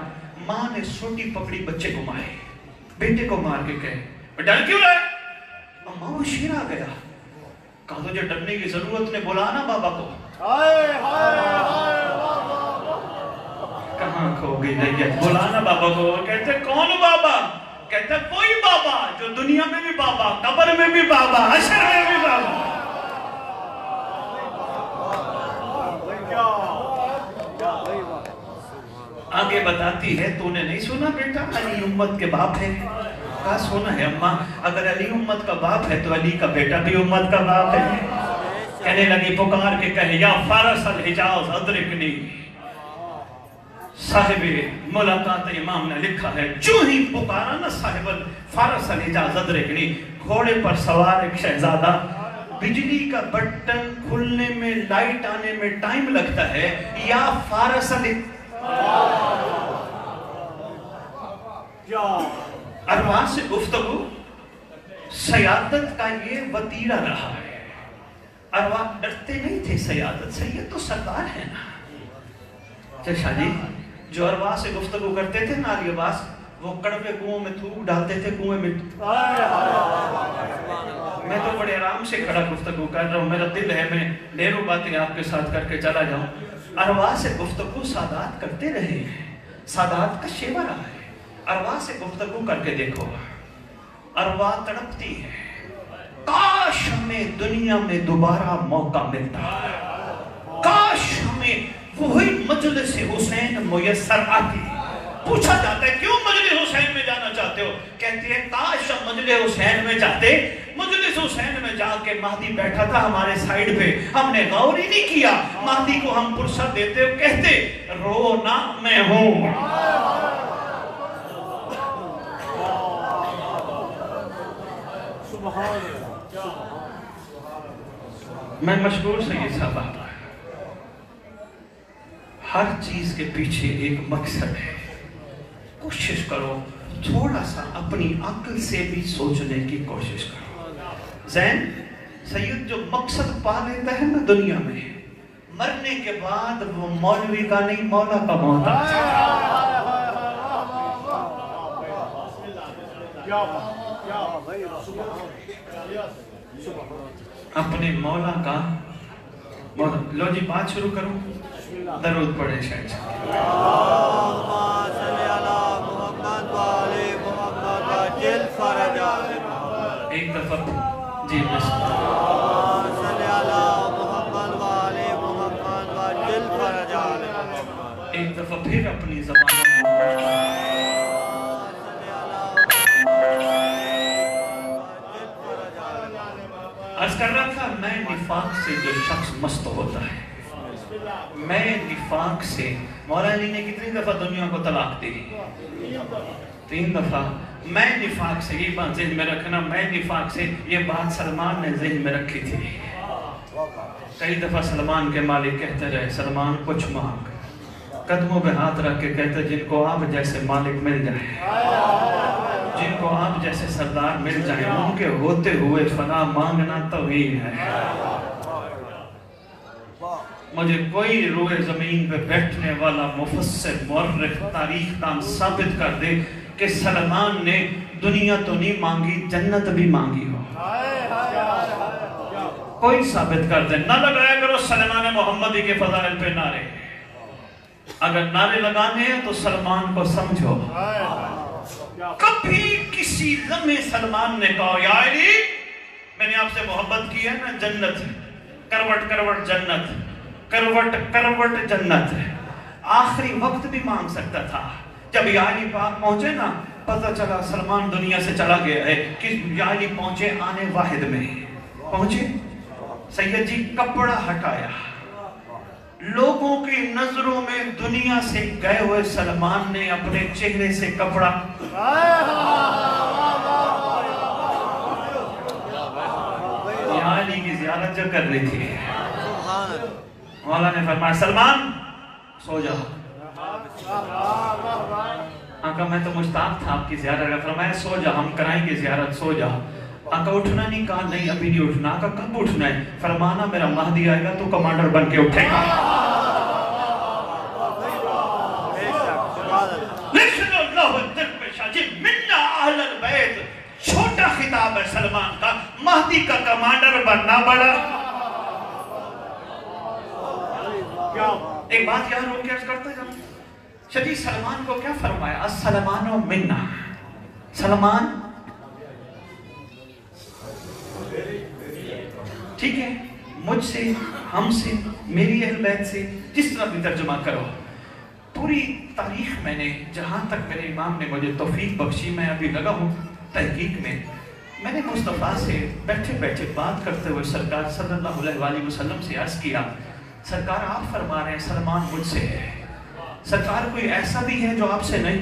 ماں نے سوٹی پکڑی بچے کو مارے، بیٹے کو مار کے کہے ڈر کیوں رہا ہے؟ ماں وہ شیر آ گیا. کہا تجھے ڈرنے کی ضرورت نے، بلانا بابا کو. کہاں کھو گئی نیت، بلانا بابا کو. کہتے کون بابا؟ کہتا کوئی بابا جو دنیا میں بھی بابا، قبر میں بھی بابا، حشر میں بھی بابا. آگے بتاتی ہے تو نے نہیں سنا بیٹا علی امت کے باپ ہے؟ کہا سونا ہے اماں، اگر علی امت کا باپ ہے تو علی کا بیٹا بھی امت کا باپ ہے. کہنے لگی پکار کے کہے یا فارس الحجاز ادرکنی. صاحب ملاقات امام نے لکھا ہے، جو ہی پکارا نا صاحب فارس الحجاز ادرکنی، گھوڑے پر سوار ایک شہزادہ، بجلی کا بٹن کھلنے میں لائٹ آنے میں ٹائم لگتا ہے، یا فارس ارواح سے گفتگو سیادت کا یہ وتیرہ رہا ہے. ارواح ڈرتے نہیں تھے سیادت سے, یہ تو سردار ہے نا. شاہ جی جو ارواح سے گفتگو کرتے تھے نا علی عباس, وہ کڑوے کنویں میں تھوک ڈالتے تھے کنویں میں. میں تو بڑے آرام سے کھڑا گفتگو کر رہا ہوں, میرا دل ہے میں ڈھیروں باتیں آپ کے ساتھ کر کے چلا جاؤں. ارواح سے گفتگو سادات کرتے رہے ہیں, سادات کا شیوا رہا ہے. ارواح سے گفتگو کر کے دیکھو, ارواح تڑپتی ہے, کاش ہمیں دنیا میں دوبارہ موقع ملتا, کاش ہمیں وہی مجلس حسین میسر آتی. پوچھا جاتا ہے کیوں مجلس حسین میں جانا چاہتے ہو؟ کہتے ہیں کاش ہم مجلس حسین میں جاتے, مجلس حسین میں جا کے مہدی بیٹھا تھا ہمارے سائیڈ پہ, ہم نے غور ہی نہیں کیا. مہدی کو ہم فرصت دیتے ہو, کہتے رو نا میں ہوں. میں مشہور سید صاحب, ہر چیز کے پیچھے ایک مقصد ہے. کوشش کرو تھوڑا سا اپنی عقل سے بھی سوچنے کی کوشش کرو. زین سید جو مقصد پا لیتا ہے نا دنیا میں, مرنے کے بعد وہ مولوی کا نہیں مولا کا محتاج ہے. اپنے مولا کا مولا. لو جی بات شروع کروں, درود پڑھے شاید. ایک دفعہ جی بس ایک دفعہ پھر اپنی زبان عرض کر رہا تھا, میں نفاق سے جو شخص مست ہوتا ہے, میں نفاق سے, مولا علی نے کتنی دفعہ دنیا کو طلاق دی؟ 3 دفعہ. میں نفاق سے, یہ بات ذہن میں رکھنا, میں نفاق سے, یہ بات سلمان نے ذہن میں رکھی تھی. کئی دفعہ سلمان کے مالک کہتے رہے, سلمان کچھ مانگ. قدموں پہ ہاتھ رکھ کے کہتے, جن کو آپ جیسے مالک مل جائیں, جن کو آپ جیسے سردار مل جائیں, ان کے ہوتے ہوئے فنا مانگنا توہین ہے. مجھے کوئی روئے زمین پہ بیٹھنے والا مفسر, مورخ, تاریخ دان ثابت کر دے کہ سلمان نے دنیا تو نہیں مانگی, جنت بھی مانگی ہو. کوئی ثابت کر دے. نہ لگایا کرو سلمان محمدی کے فضائل پہ نعرے. اگر نعرے لگانے ہیں تو سلمان کو سمجھو. کبھی کسی لمحے سلمان نے کہا, یا علی میں نے آپ سے محبت کی ہے نا, جنت, کروٹ کروٹ جنت, کروٹ کروٹ جنت. آخری وقت بھی مانگ سکتا تھا. جب یا علی پاک پہنچے نا, پتہ چلا سلمان دنیا سے چلا گیا ہے. کہ یا علی پہنچے آنے واحد میں پہنچے, سید جی کپڑا ہٹایا, لوگوں کی نظروں میں دنیا سے گئے ہوئے سلمان نے اپنے چہرے سے کپڑا, یا علی کی زیارت جو کر رہی تھی, مولا نے فرمایا سلمان سو جا. آقا میں تو مشتاق تھا آپ کی زیارت کا. فرمایا سو جا, ہم کرائیں گے زیارت, سو جا. آقا اٹھنا نہیں, کہا نہیں ابھی نہیں اٹھنا. آقا کب اٹھنا ہے؟ فرمانا میرا مہدی آئے گا تو کمانڈر بن کے اٹھے گا. لیکن اللہ الدر پیشہ جی منہ اہل البیت, چھوٹا خطاب ہے سلمان کا, مہدی کا کمانڈر بننا بڑا. ایک بات یہاں روک کے عرض کرتا جاؤں, شدید سلمان کو کیا فرمایا؟ السلمان و منہ, سلمان ٹھیک ہے, مجھ سے, ہم سے, میری اہل بیت سے, جس طرح بھی ترجمہ کرو. پوری تاریخ میں نے, جہاں تک میرے امام نے مجھے توفیق بخشی, میں ابھی لگا ہوں تحقیق میں, میں نے مصطفیٰ سے بیٹھے بیٹھے بات کرتے ہوئے سرکار صلی اللہ علیہ وآلہ وسلم سے عرض کیا, سرکار آپ فرما رہے ہیں سلمان مجھ سے ہے, سرکار کوئی ایسا بھی ہے جو آپ سے نہیں؟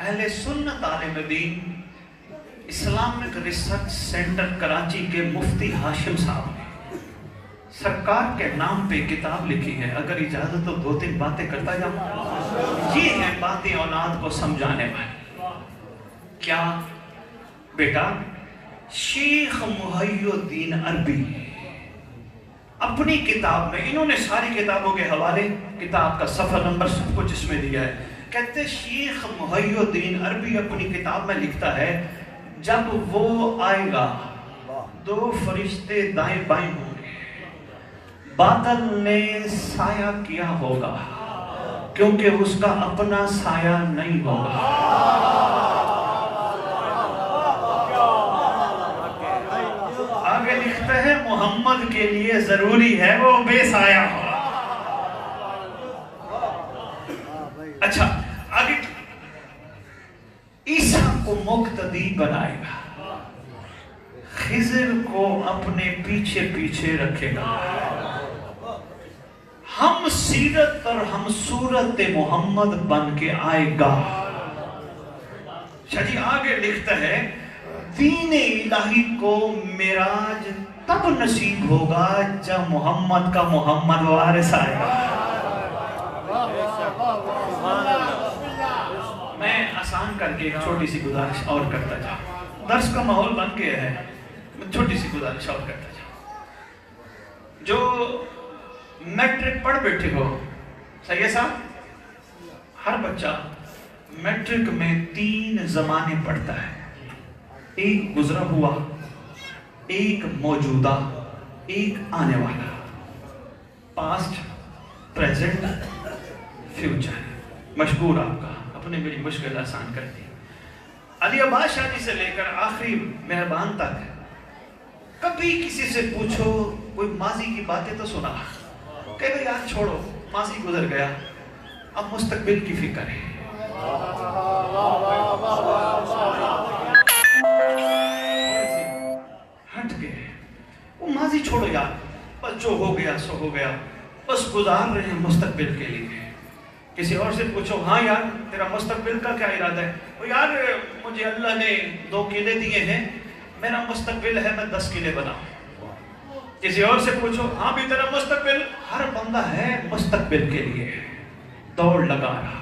اہل سنت عالم دین اسلامک ریسرچ سینٹر کراچی کے مفتی ہاشم صاحب نے سرکار کے نام پہ کتاب لکھی ہے. اگر اجازت تو 2-3 باتیں کرتا جاؤں. یہ ہیں باتیں اولاد کو سمجھانے والی. کیا بیٹا، شیخ محی الدین عربی اپنی کتاب میں، انہوں نے ساری کتابوں کے حوالے، کتاب کا صفحہ نمبر سب کچھ اس میں دیا ہے. کہتے شیخ محی الدین عربی اپنی کتاب میں لکھتا ہے جب وہ آئے گا 2 فرشتے دائیں بائیں ہوں گے، بادل نے سایہ کیا ہوگا کیونکہ اس کا اپنا سایہ نہیں ہوگا. آگے لکھتا ہے محمد کے لیے ضروری ہے وہ بے سایہ ہو. اچھا آگے، عیسیٰ کو مقتدی بنائے گا، خضر کو اپنے پیچھے پیچھے رکھے گا، ہم سیرت اور ہم صورت محمد بن کے آئے گا. شاہ جی آگے لکھتا ہے دین الہی کو معراج تب نصیب ہوگا جب محمد کا محمد وارث آئے گا. میں آسان کر کے ایک چھوٹی سی گزارش اور کرتا جاؤں. درس کا ماحول بن گیا ہے، میں چھوٹی سی گزارش اور کرتا جاؤں. جو میٹرک پڑھ بیٹھے ہو، صحیح ہے صاحب، ہر بچہ میٹرک میں 3 زمانے پڑھتا ہے. ایک گزرا ہوا، ایک موجودہ، ایک آنے والا. Past, present, future. مشکور آپ کا، اپنے میری مشکل آسان کر دی. علی عباس شاہ جی سے لے کر آخری مہربان تک کبھی کسی سے پوچھو کوئی ماضی کی باتیں تو سنا، کہ بھئی یار چھوڑو، ماضی گزر گیا، اب مستقبل کی فکر ہے. ہٹ گئے، وہ ماضی چھوڑو یار، بس جو ہو گیا سو ہو گیا، بس گزار رہے ہیں مستقبل کے لیے. کسی اور سے پوچھو، ہاں یار تیرا مستقبل کا کیا ارادہ ہے؟ وہ یار مجھے اللہ نے 2 قلعے دیے ہیں، میرا مستقبل ہے میں 10 قلعے بناؤں. کسی اور سے پوچھو، ہاں بھی تیرا مستقبل. ہر بندہ ہے مستقبل کے لیے دوڑ لگا رہا.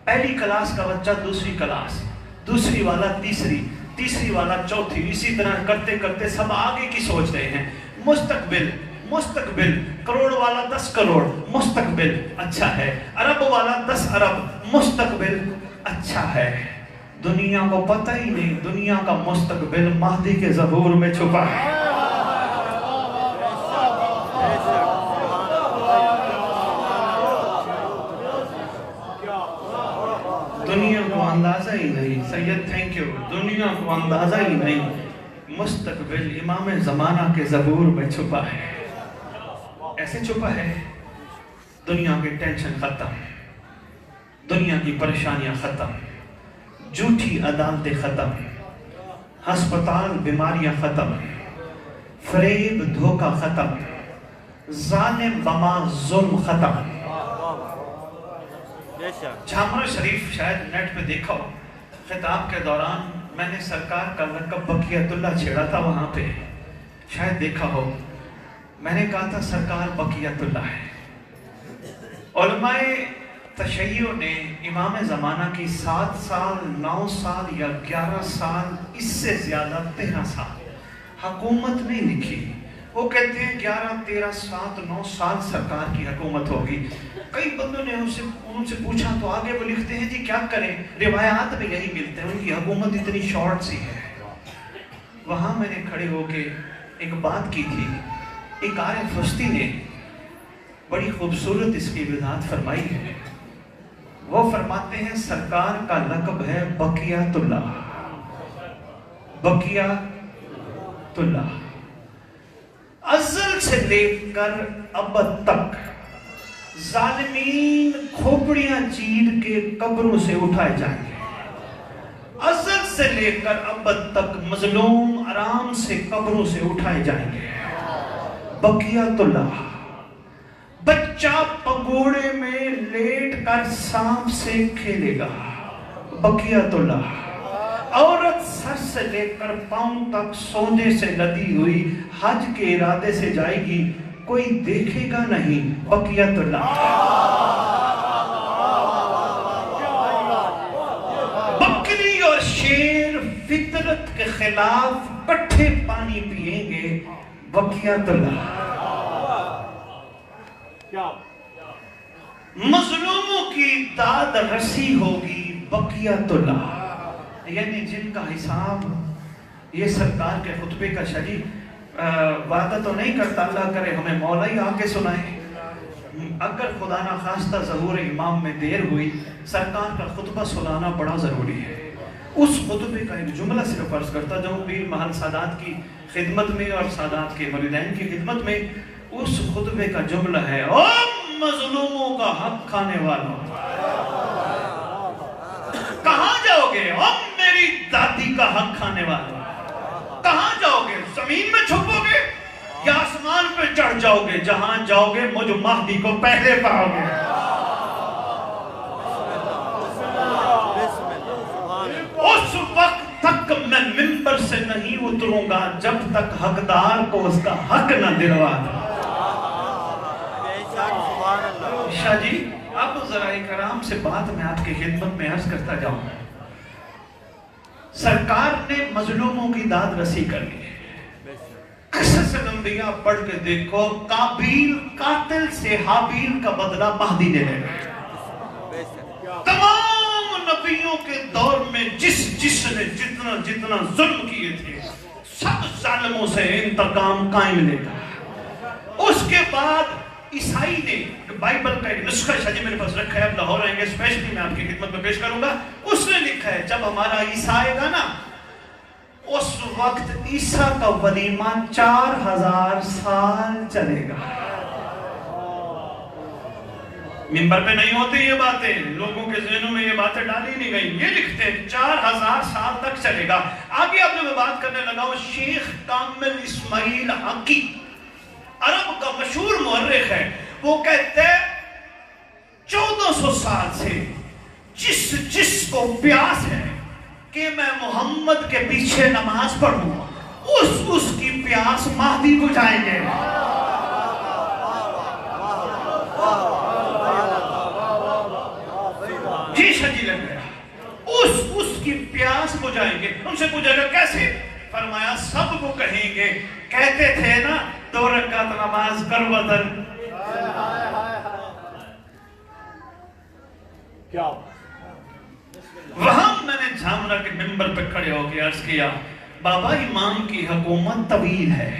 پہلی کلاس کا بچہ دوسری کلاس، دوسری والا تیسری، تیسری والا چوتھی، اسی طرح کرتے کرتے سب آگے کی سوچ رہے ہیں. مستقبل، مستقبل، کروڑ والا 10 کروڑ، مستقبل اچھا ہے. ارب والا 10 ارب، مستقبل اچھا ہے. دنیا کو پتہ ہی نہیں دنیا کا مستقبل مہدی کے ظہور میں چھپا ہے. دنیا کو اندازہ ہی نہیں، سید تھینک یو، دنیا کو اندازہ ہی نہیں مستقبل امام زمانہ کے ظہور میں چھپا ہے. ایسے چھپا ہے دنیا کی ٹینشن ختم، دنیا کی پریشانیاں ختم، جھوٹی عدالتیں ختم، ہسپتال بیماریاں ختم، فریب دھوکہ ختم، ظالم بما ظلم ختم. جامع شریف شاید نیٹ پہ دیکھا ہو، خطاب کے دوران میں نے سرکار کا لقب بقیت اللہ چھیڑا تھا. وہاں پہ شاید دیکھا ہو، میں نے کہا تھا سرکار بقیت اللہ ہے. علماء تشیع نے امام زمانہ کی 7 سال 9 سال یا 11 سال، اس سے زیادہ 13 سال حکومت نہیں لکھی. وہ کہتے ہیں 11 13 7 9 سال سرکار کی حکومت ہوگی. کئی بندوں نے ان سے پوچھا تو آگے وہ لکھتے ہیں جی کیا کریں، روایات میں یہی ملتے ہیں، ان کی حکومت اتنی شارٹ سی ہے. وہاں میں نے کھڑے ہو کے ایک بات کی تھی. ایک عارف ہستی نے بڑی خوبصورت اس کی وضاحت فرمائی ہے. وہ فرماتے ہیں سرکار کا لقب ہے بقیت اللہ. بقیت اللہ ازل سے لے کر ابد تک ظالمین کھوپڑیاں چیر کے قبروں سے اٹھائے جائیں گے. ازل سے لے کر ابد تک مظلوم آرام سے قبروں سے اٹھائے جائیں گے. بقیت اللہ. بچہ پگوڑے میں لیٹ کر سانپ سے کھیلے گا. بقیت اللہ. عورت سر سے لے کر پاؤں تک سونے سے لدی ہوئی حج کے ارادے سے جائے گی، کوئی دیکھے گا نہیں. بقیت اللہ. بکری اور شیر فطرت کے خلاف کٹھے پانی پئیں گے. بقیت اللہ. مظلوموں کی داد رسی ہوگی. بقیت اللہ. یعنی جن کا حساب یہ سرکار کے خطبے کا شریف وعدہ تو نہیں کرتا، اللہ کرے ہمیں مولا ہی آ کے سنائے. اگر خدا نہ خواستہ ظہور امام میں دیر ہوئی، سرکار کا خطبہ سنانا بڑا ضروری ہے. اس خطبے کا ایک جملہ صرف عرض کرتا جاؤں پیر محل سادات کی خدمت میں اور سادات کے والدین کی خدمت میں. اس خطبے کا جملہ ہے: او مظلوموں کا حق کھانے والوں، کہاں جاؤ گے؟ او میری دادی کا حق کھانے والوں، کہاں جاؤ گے؟ زمین میں چھپو گے یا آسمان پہ چڑھ جاؤ گے؟ جہاں جاؤ گے مجھ مہدی کو پہلے پاؤ گے. اس وقت تک میں ممبر سے نہیں اتروں گا جب تک حقدار کو اس کا حق نہ دلوا دوں. شاہ جی اب ذرائع کرام سے بات میں آپ کی خدمت میں عرض کرتا جاؤں. سرکار نے مظلوموں کی داد رسی کر لی. قصص الانبیاء پڑھ کے دیکھو، قابیل قاتل سے حابیل کا بدلہ مہدی نے لے لیا. تمام نبیوں کے دور میں جس نے جتنا ظلم کیے تھے سب ظالموں سے انتقام قائم لے گا. اس کے بعد عیسائی نے بائبل کا ایک نسخہ شاہ جی میرے پاس رکھا ہے، اب لاہور آئیں گے اسپیشلی میں آپ کی خدمت میں پیش کروں گا. اس نے لکھا ہے جب ہمارا عیسیٰ آئے گا نا، اس وقت عیسیٰ کا ولیمہ 4000 سال چلے گا. ممبر پہ نہیں ہوتی یہ باتیں، لوگوں کے ذہنوں میں یہ باتیں ڈالی نہیں گئی. یہ لکھتے ہیں 4000 سال تک چلے گا. آگے اب جو میں بات کرنے لگا ہوں، شیخ کامل اسماعیل حقی عرب کا مشہور مورخ ہے. وہ کہتے ہیں 1400 سال سے جس کو پیاس ہے کہ میں محمد کے پیچھے نماز پڑھوں، اس کی پیاس مہدی بجھائیں گے. جی شجی لگ گیا. اس کی پیاس بجھائیں گے. ان سے پوچھا گا کیسے؟ فرمایا سب کو کہیں گے، کہتے تھے نا 2 رکعت نماز کر وطن. وہاں میں نے جھامرا کے ممبر پہ کھڑے ہو کے عرض کیا، بابا امام کی حکومت طویل ہے،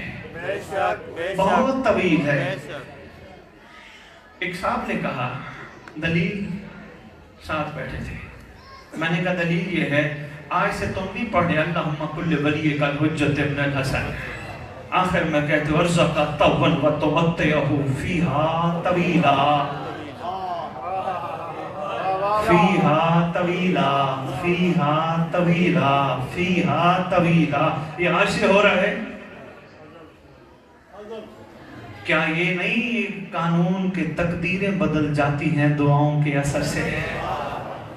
بہت طویل ہے. ایک صاحب نے کہا دلیل، ساتھ بیٹھے تھے. میں نے کہا دلیل یہ ہے، آج سے تم نہیں پڑھے اللہم کل ولی کا الحجت ابن الحسن. آخر میں کہتے ورزقا طون و تمتعہ فیہا طویلا، فیہا طویلا، فیہا طویلا، فیہا طویلا. یہ آج سے ہو رہا ہے. کیا یہ نہیں قانون کے تقدیریں بدل جاتی ہیں دعاؤں کے اثر سے؟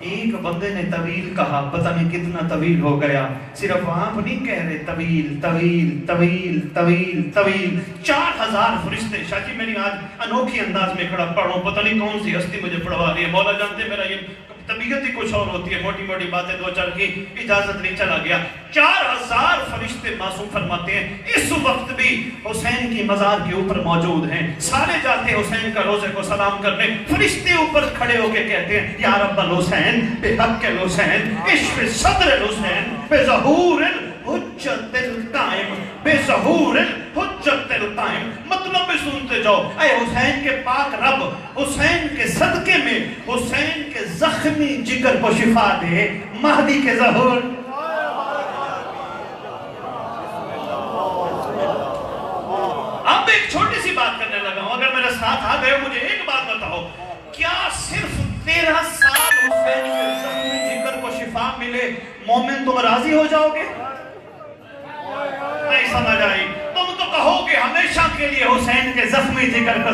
ایک بندے نے طویل کہا، پتہ نہیں کتنا طویل ہو گیا. صرف آپ نہیں کہہ رہے طویل طویل طویل طویل طویل. 4000 فرشتے. شاہ جی میری آج انوکھی انداز میں کھڑا پڑھوں، پتہ نہیں کون سی ہستی مجھے پڑھوا رہی ہے. مولا جانتے میرا یہ طبیعت ہی کچھ اور ہوتی ہے، موٹی موٹی باتیں 2-4 کی اجازت نہیں. چلا گیا. 4000 فرشتے معصوم فرماتے ہیں اس وقت بھی حسین کی مزار کے اوپر موجود ہیں. سارے جاتے ہیں حسین کا روزے کو سلام کرنے. فرشتے اوپر کھڑے ہو کے کہتے ہیں یا رب الحسین بحق الحسین عشق صدر الحسین بظہور الحجت القائم، بظہور الحجت القائم. مطلب بھی سنتے جاؤ. اے حسین کے پاک رب، حسین کے صدقے میں حسین کے زخمی جگر کو شفا دے. مہدی کے ظہور. اب ایک چھوٹی سی بات کرنے لگا ہوں، اگر میرے ساتھ آ گئے مجھے ایک بات بتاؤ، کیا صرف 13 سال حسین کے زخمی جگر کو شفا ملے مومن تم راضی ہو جاؤ گے؟ نہیں سمجھ آئی. تم تو کہو گے ہمیشہ کے لیے حسین کے زخمی جگر کو.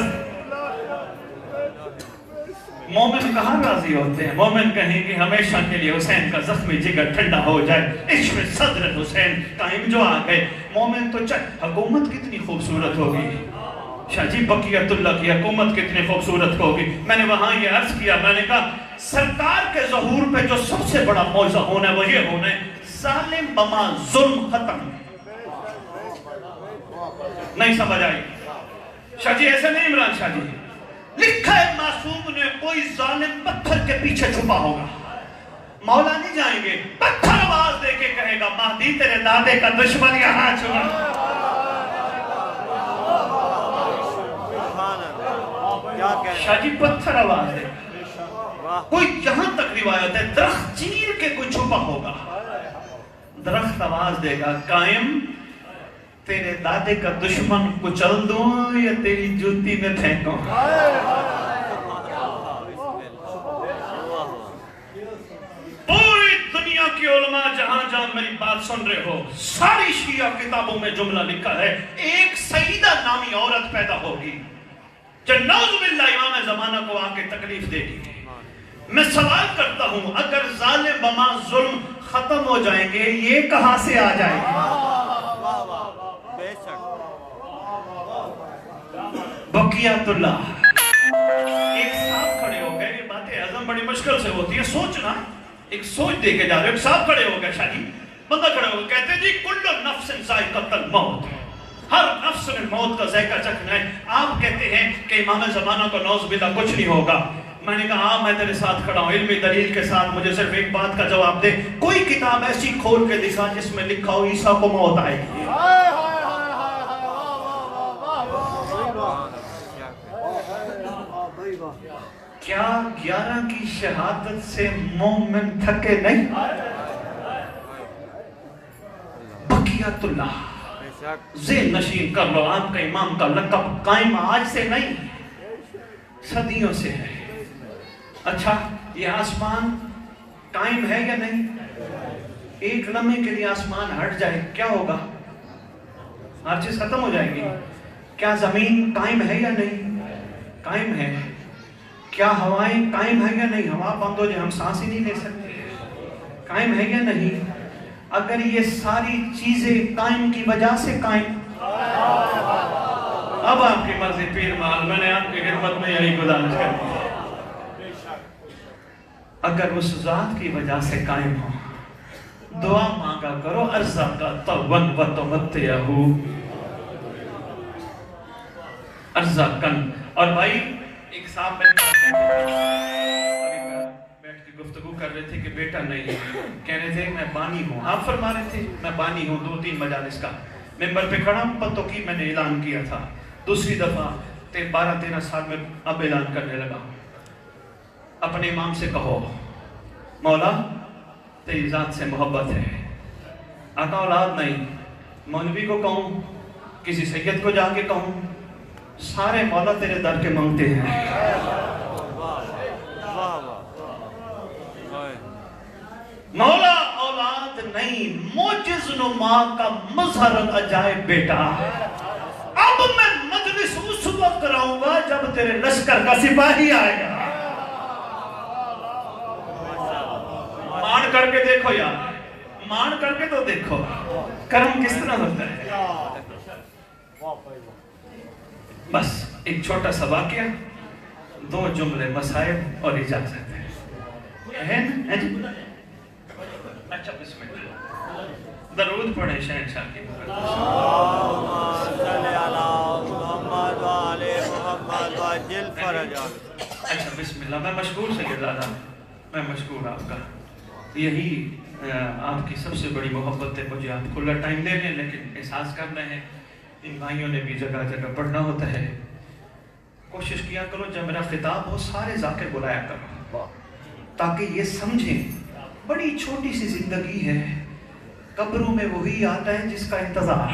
مومن کہاں راضی ہوتے ہیں؟ مومن کہیں کہ ہمیشہ کے لیے حسین کا زخمی جگر ٹھنڈا ہو جائے، عشق صدر حسین قائم جو آ گئے۔ مومن تو حکومت کتنی خوبصورت ہوگی، شاہ جی بقیت اللہ کی حکومت کتنی خوبصورت ہوگی۔ میں نے وہاں یہ عرض کیا، میں نے کہا سرکار کے ظہور پہ جو سب سے بڑا موضوع ہونا ہے وہ یہ ہونا ہے ظالم بما ظلم ختم۔ نہیں سمجھ آئی شاہ جی؟ ایسے نہیں عمران شاہ جی، لکھا ہے معصوم نے کوئی ظالم پتھر کے پیچھے چھپا ہوگا۔ مولا نہیں جائیں گے، پتھر آواز دے کے کہے گا مہدی تیرے دادے کا دشمن یہاں چھپا۔ شاہ جی پتھر آواز دے، کوئی جہاں تک روایت ہے درخت چیر کے کوئی چھپا ہوگا، درخت آواز دے گا قائم تیرے دادے کا دشمن کچل دوں یا تیری جوتی میں پھینکوں۔ پوری دنیا کی علماء جہاں جہاں میری بات سن رہے ہو، ساری شیعہ کتابوں میں جملہ لکھا ہے ایک سیدہ نامی عورت پیدا ہوگی جو نعوذ باللہ امام زمانہ کو آ کے تکلیف دے گی۔ میں سوال کرتا ہوں اگر ظالم بما ظلم ختم ہو جائیں گے یہ کہاں سے آ جائے گی؟ بقیت اللہ۔ ایک صاحب کھڑے ہو گئے، یہ باتیں ہضم بڑی مشکل سے ہوتی ہے، سوچنا ایک سوچ دے کے جا رہے ہو۔ ایک صاحب کھڑے ہو گئے، شاہ جی بندہ کھڑے ہو گئے، کہتے جی کل نفس ذائقۃ الموت، ہر نفس نے موت کا ذائقہ چکھنا ہے۔ آپ کہتے ہیں کہ امام زمانہ کو نعوذ باللہ کچھ نہیں ہوگا۔ میں نے کہا ہاں میں تیرے ساتھ کھڑا ہوں، علمی دلیل کے ساتھ مجھے صرف ایک بات کا جواب دے، کوئی کتاب ایسی کھول کے دکھا جس میں لکھا ہو عیسیٰ کو موت آئے گی۔ کیا 11 کی شہادت سے مومن تھکے نہیں؟ بقیت اللہ ذہن نشین کر لو، آپ کا امام کا لقب قائم آج سے نہیں صدیوں سے ہے۔ اچھا یہ آسمان قائم ہے یا نہیں؟ ایک لمحے کے لیے آسمان ہٹ جائے کیا ہوگا؟ ہر چیز ختم ہو جائے گی۔ کیا زمین قائم ہے یا نہیں؟ قائم ہے۔ کیا ہوائیں قائم ہے یا نہیں؟ ہوا بند ہو جائے ہم سانس ہی نہیں لے سکتے، قائم ہے یا نہیں؟ اگر یہ ساری چیزیں قائم کی وجہ سے قائم، اب آپ کی مرضی پیر مال، میں نے آپ کی خدمت میں یہی گزارش کر دی، اگر اس ذات کی وجہ سے قائم ہو دعا مانگا کرو ارزاقا طوّن و تمتعہو ارزاقن۔ اور بھائی ایک صاحب بیٹھ کے گفتگو کر رہے تھے کہ بیٹا نہیں، کہہ رہے تھے میں بانی ہوں، آپ فرما رہے تھے میں بانی ہوں، 2-3 مجالس کا ممبر پہ کھڑا ہوں، پتوں کی میں نے اعلان کیا تھا، دوسری دفعہ 12-13 سال میں اب اعلان کرنے لگا ہوں۔ اپنے امام سے کہو مولا تیری ذات سے محبت ہے، آقا اولاد نہیں، مولوی کو کہوں کسی سید کو جا کے کہوں، سارے مولا تیرے در کے مانگتے ہیں۔ مولا اولاد نہیں، موجز نما کا مظہر عجائب بیٹا، اب میں مجلس اس وقت کراؤں گا جب تیرے لشکر کا سپاہی آئے گا۔ مان کر کے دیکھو یار، مان کر کے تو دیکھو کرم کس طرح ہوتا ہے۔ بس ایک چھوٹا سا واقعہ، 2 جملے مسائب اور اجازت ہے نا جی؟ اچھا بسم اللہ، درود پڑھیں شہنشاہ کی۔ اچھا بسم اللہ، میں مشکور سیدزادہ، میں مشکور آپ کا، یہی آپ کی سب سے بڑی محبت ہے، مجھے آپ کھلا ٹائم دے لیں لیکن احساس کرنا ہے ان بھائیوں نے بھی جگہ جگہ پڑھنا ہوتا ہے۔ کوشش کیا کرو جب میرا خطاب ہو سارے ذاکر بلایا کرو تاکہ یہ سمجھیں بڑی چھوٹی سی زندگی ہے، قبروں میں وہی آتا ہے جس کا انتظار۔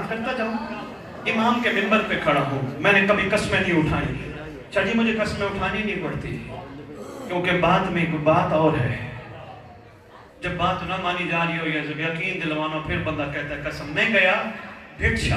کرتا جاؤں، امام کے منبر پہ کھڑا ہوں، میں نے کبھی قسمیں نہیں اٹھائی، چلیے مجھے قسمیں اٹھانی نہیں پڑتی کیونکہ بعد میں کوئی بات اور ہے، جب بات نہ مانی جا رہی ہو یا جب یقین دلوانا پھر بندہ کہتا ہے قسم، میں گیا بھٹشا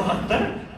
72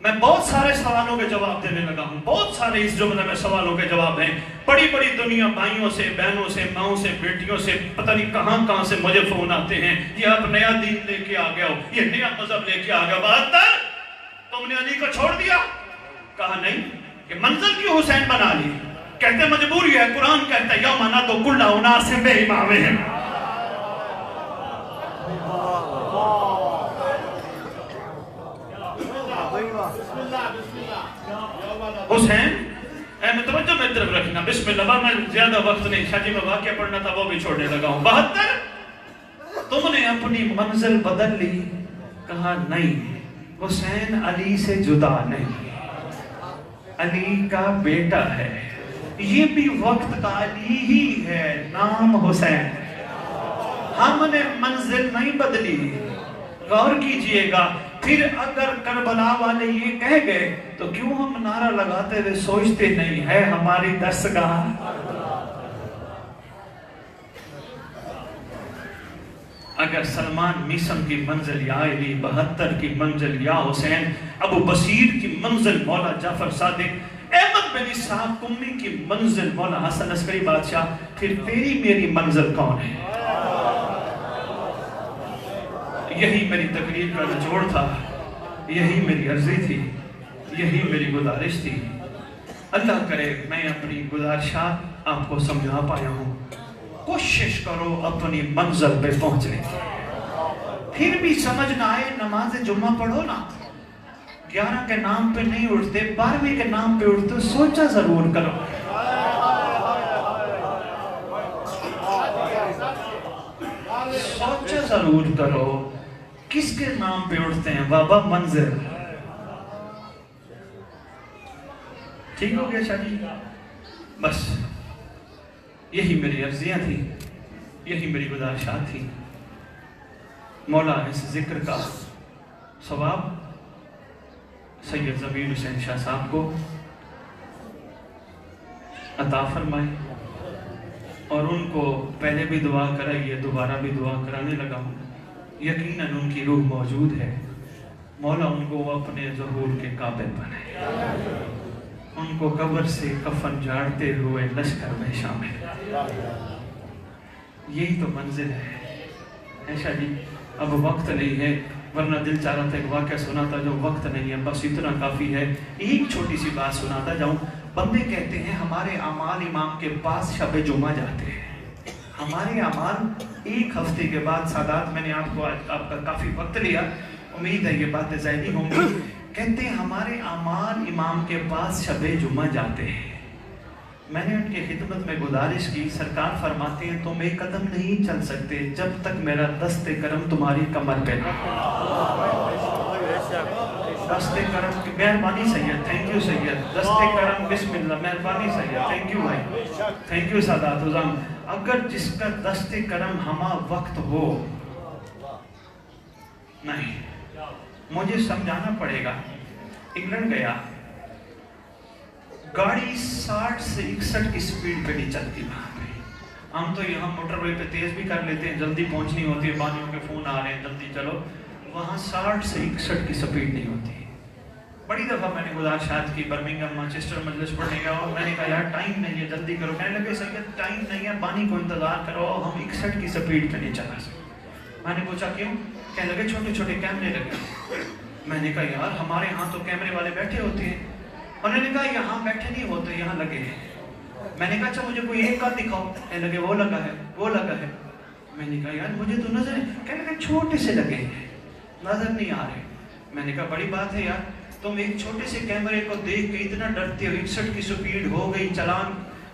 میں بہت سارے سوالوں کے جواب دینے لگا ہوں، بہت سارے اس جملے میں سوالوں کے جواب ہیں. بڑی بڑی دنیا، بھائیوں سے، بہنوں سے، ماؤں سے، بیٹیوں سے، پتہ نہیں کہاں سے مجھے فون آتے ہیں، یہ آپ نیا دین لے کے آ گیا ہو، یہ نیا مذہب لے کے آ گیا. 72 تم نے علی کو چھوڑ دیا؟ کہا نہیں، کہ منزل کیوں حسین بنا لی؟ کہتے مجبوری ہے، قرآن کہتا ہے یوم ندعو کل اناس بإمامہم. حسین اے متوجہ میں طرف رکھنا، بسم اللہ. میں زیادہ وقت نہیں، شاہ جی میں واقعہ پڑھنا تھا وہ بھی چھوڑنے لگا ہوں. 72 تم نے اپنی منزل بدل لی؟ کہا نہیں، حسین علی سے جدا نہیں، علی کا بیٹا ہے، یہ بھی وقت کا علی ہی ہے، نام حسین. ہم نے منزل نہیں بدلی. غور کیجئے گا، پھر اگر کربلا والے یہ کہہ گئے تو کیوں ہم نعرہ لگاتے ہوئے سوچتے نہیں ہے ہماری دستگاہ؟ اگر سلمان میسم کی منزل یا علی، 72 کی منزل یا حسین، ابو بصیر کی منزل مولا جعفر صادق، احمد بن اسحاق قمی کی منزل مولا حسن عسکری بادشاہ، پھر تیری میری منزل کون ہے؟ یہی میری تقریر کا نچوڑ تھا، یہی میری عرضی تھی، یہی میری گزارش تھی. اللہ کرے میں اپنی گزارشات آپ کو سمجھا پایا ہوں. کوشش کرو اپنی منزل پہ پہنچنے کی. پھر بھی سمجھ نہ آئے نماز جمعہ پڑھو نا. 11 کے نام پہ نہیں اٹھتے، 12ویں کے نام پہ اٹھتے، سوچا ضرور کرو. سوچا ضرور کرو کس کے نام پہ اٹھتے ہیں؟ بابا منزل. ٹھیک ہو گیا شاہ جی؟ بس یہی میری عرضیاں تھی، یہی میری گزارشات تھی. مولا اس ذکر کا ثواب سید ضمیر حسین شاہ صاحب کو عطا فرمائے، اور ان کو پہلے بھی دعا کرائیے، دوبارہ بھی دعا کرانے لگا ہوں. یقیناً ان کی روح موجود ہے. مولا ان کو اپنے ظہور کے قابل بنائے، ان کو قبر سے کفن جھاڑتے ہوئے لشکر میں شامل. یہی تو منزل ہے. ایشا جی اب وقت نہیں ہے، ورنہ دل چاہ رہا تھا ایک واقعہ سناتا جو، وقت نہیں ہے، بس اتنا کافی ہے. ایک چھوٹی سی بات سناتا جاؤں. بندے کہتے ہیں ہمارے اعمال امام کے پاس شب جمعہ جاتے ہیں. ہمارے اعمال ایک ہفتے کے بعد، سادات میں نے آپ کا کافی وقت لیا، امید ہے یہ باتیں ذہنی ہوں گی. کہتے ہیں ہمارے اعمال امام کے پاس شب جمعہ جاتے ہیں. میں نے ان کی خدمت میں گزارش کی، سرکار فرماتے ہیں تم ایک قدم نہیں چل سکتے جب تک میرا دست کرم تمہاری کمر پہ نہ ہو. دست کرم کی مہربانی سید، تھینک یو سید. دست کرم بسم اللہ، مہربانی سید، تھینک یو بھائی، تھینک یو سادات عظام. اگر جس کا دست کرم ہما وقت ہو، نہیں مجھے سمجھانا پڑے گا. انگلینڈ گیا، گاڑی 60 سے 61 کی سپیڈ پہ نہیں چلتی وہاں پہ. ہم تو یہاں موٹر وے پہ تیز بھی کر لیتے ہیں، جلدی پہنچنی ہوتی ہے، بانیوں کے فون آ رہے ہیں جلدی چلو. وہاں 60 سے 61 کی سپیڈ نہیں ہوتی. بڑی دفعہ میں نے گزارشات کی، برمنگھم مانچسٹر مجلس پڑھنے گیا اور میں نے کہا یار ٹائم نہیں ہے، جلدی کرو. کہنے لگے سید ٹائم نہیں ہے، بانی کو انتظار کرو، ہم 61 کی سپیڈ پہ نہیں چلا سکتے. میں نے پوچھا کیوں؟ کہنے لگے چھوٹے چھوٹے کیمرے لگے. میں نے کہا یار ہمارے ہاں تو کیمرے والے بیٹھے ہوتے ہیں. انہوں نے کہا یہاں بیٹھے نہیں ہوتے، یہاں لگے ہیں. میں نے کہا اچھا مجھے کوئی ایک کا دکھاؤ. کہنے لگے وہ لگا ہے، وہ لگا ہے. میں نے کہا یار مجھے تو نظر ہے. کہنے لگے چھوٹے سے لگے ہیں، نظر نہیں آ رہے. میں نے کہا بڑی بات ہے یار، تم ایک چھوٹے سے کیمرے کو دیکھ کے اتنا ڈرتے ہو. 61 کی سپیڈ ہو گئی، چلان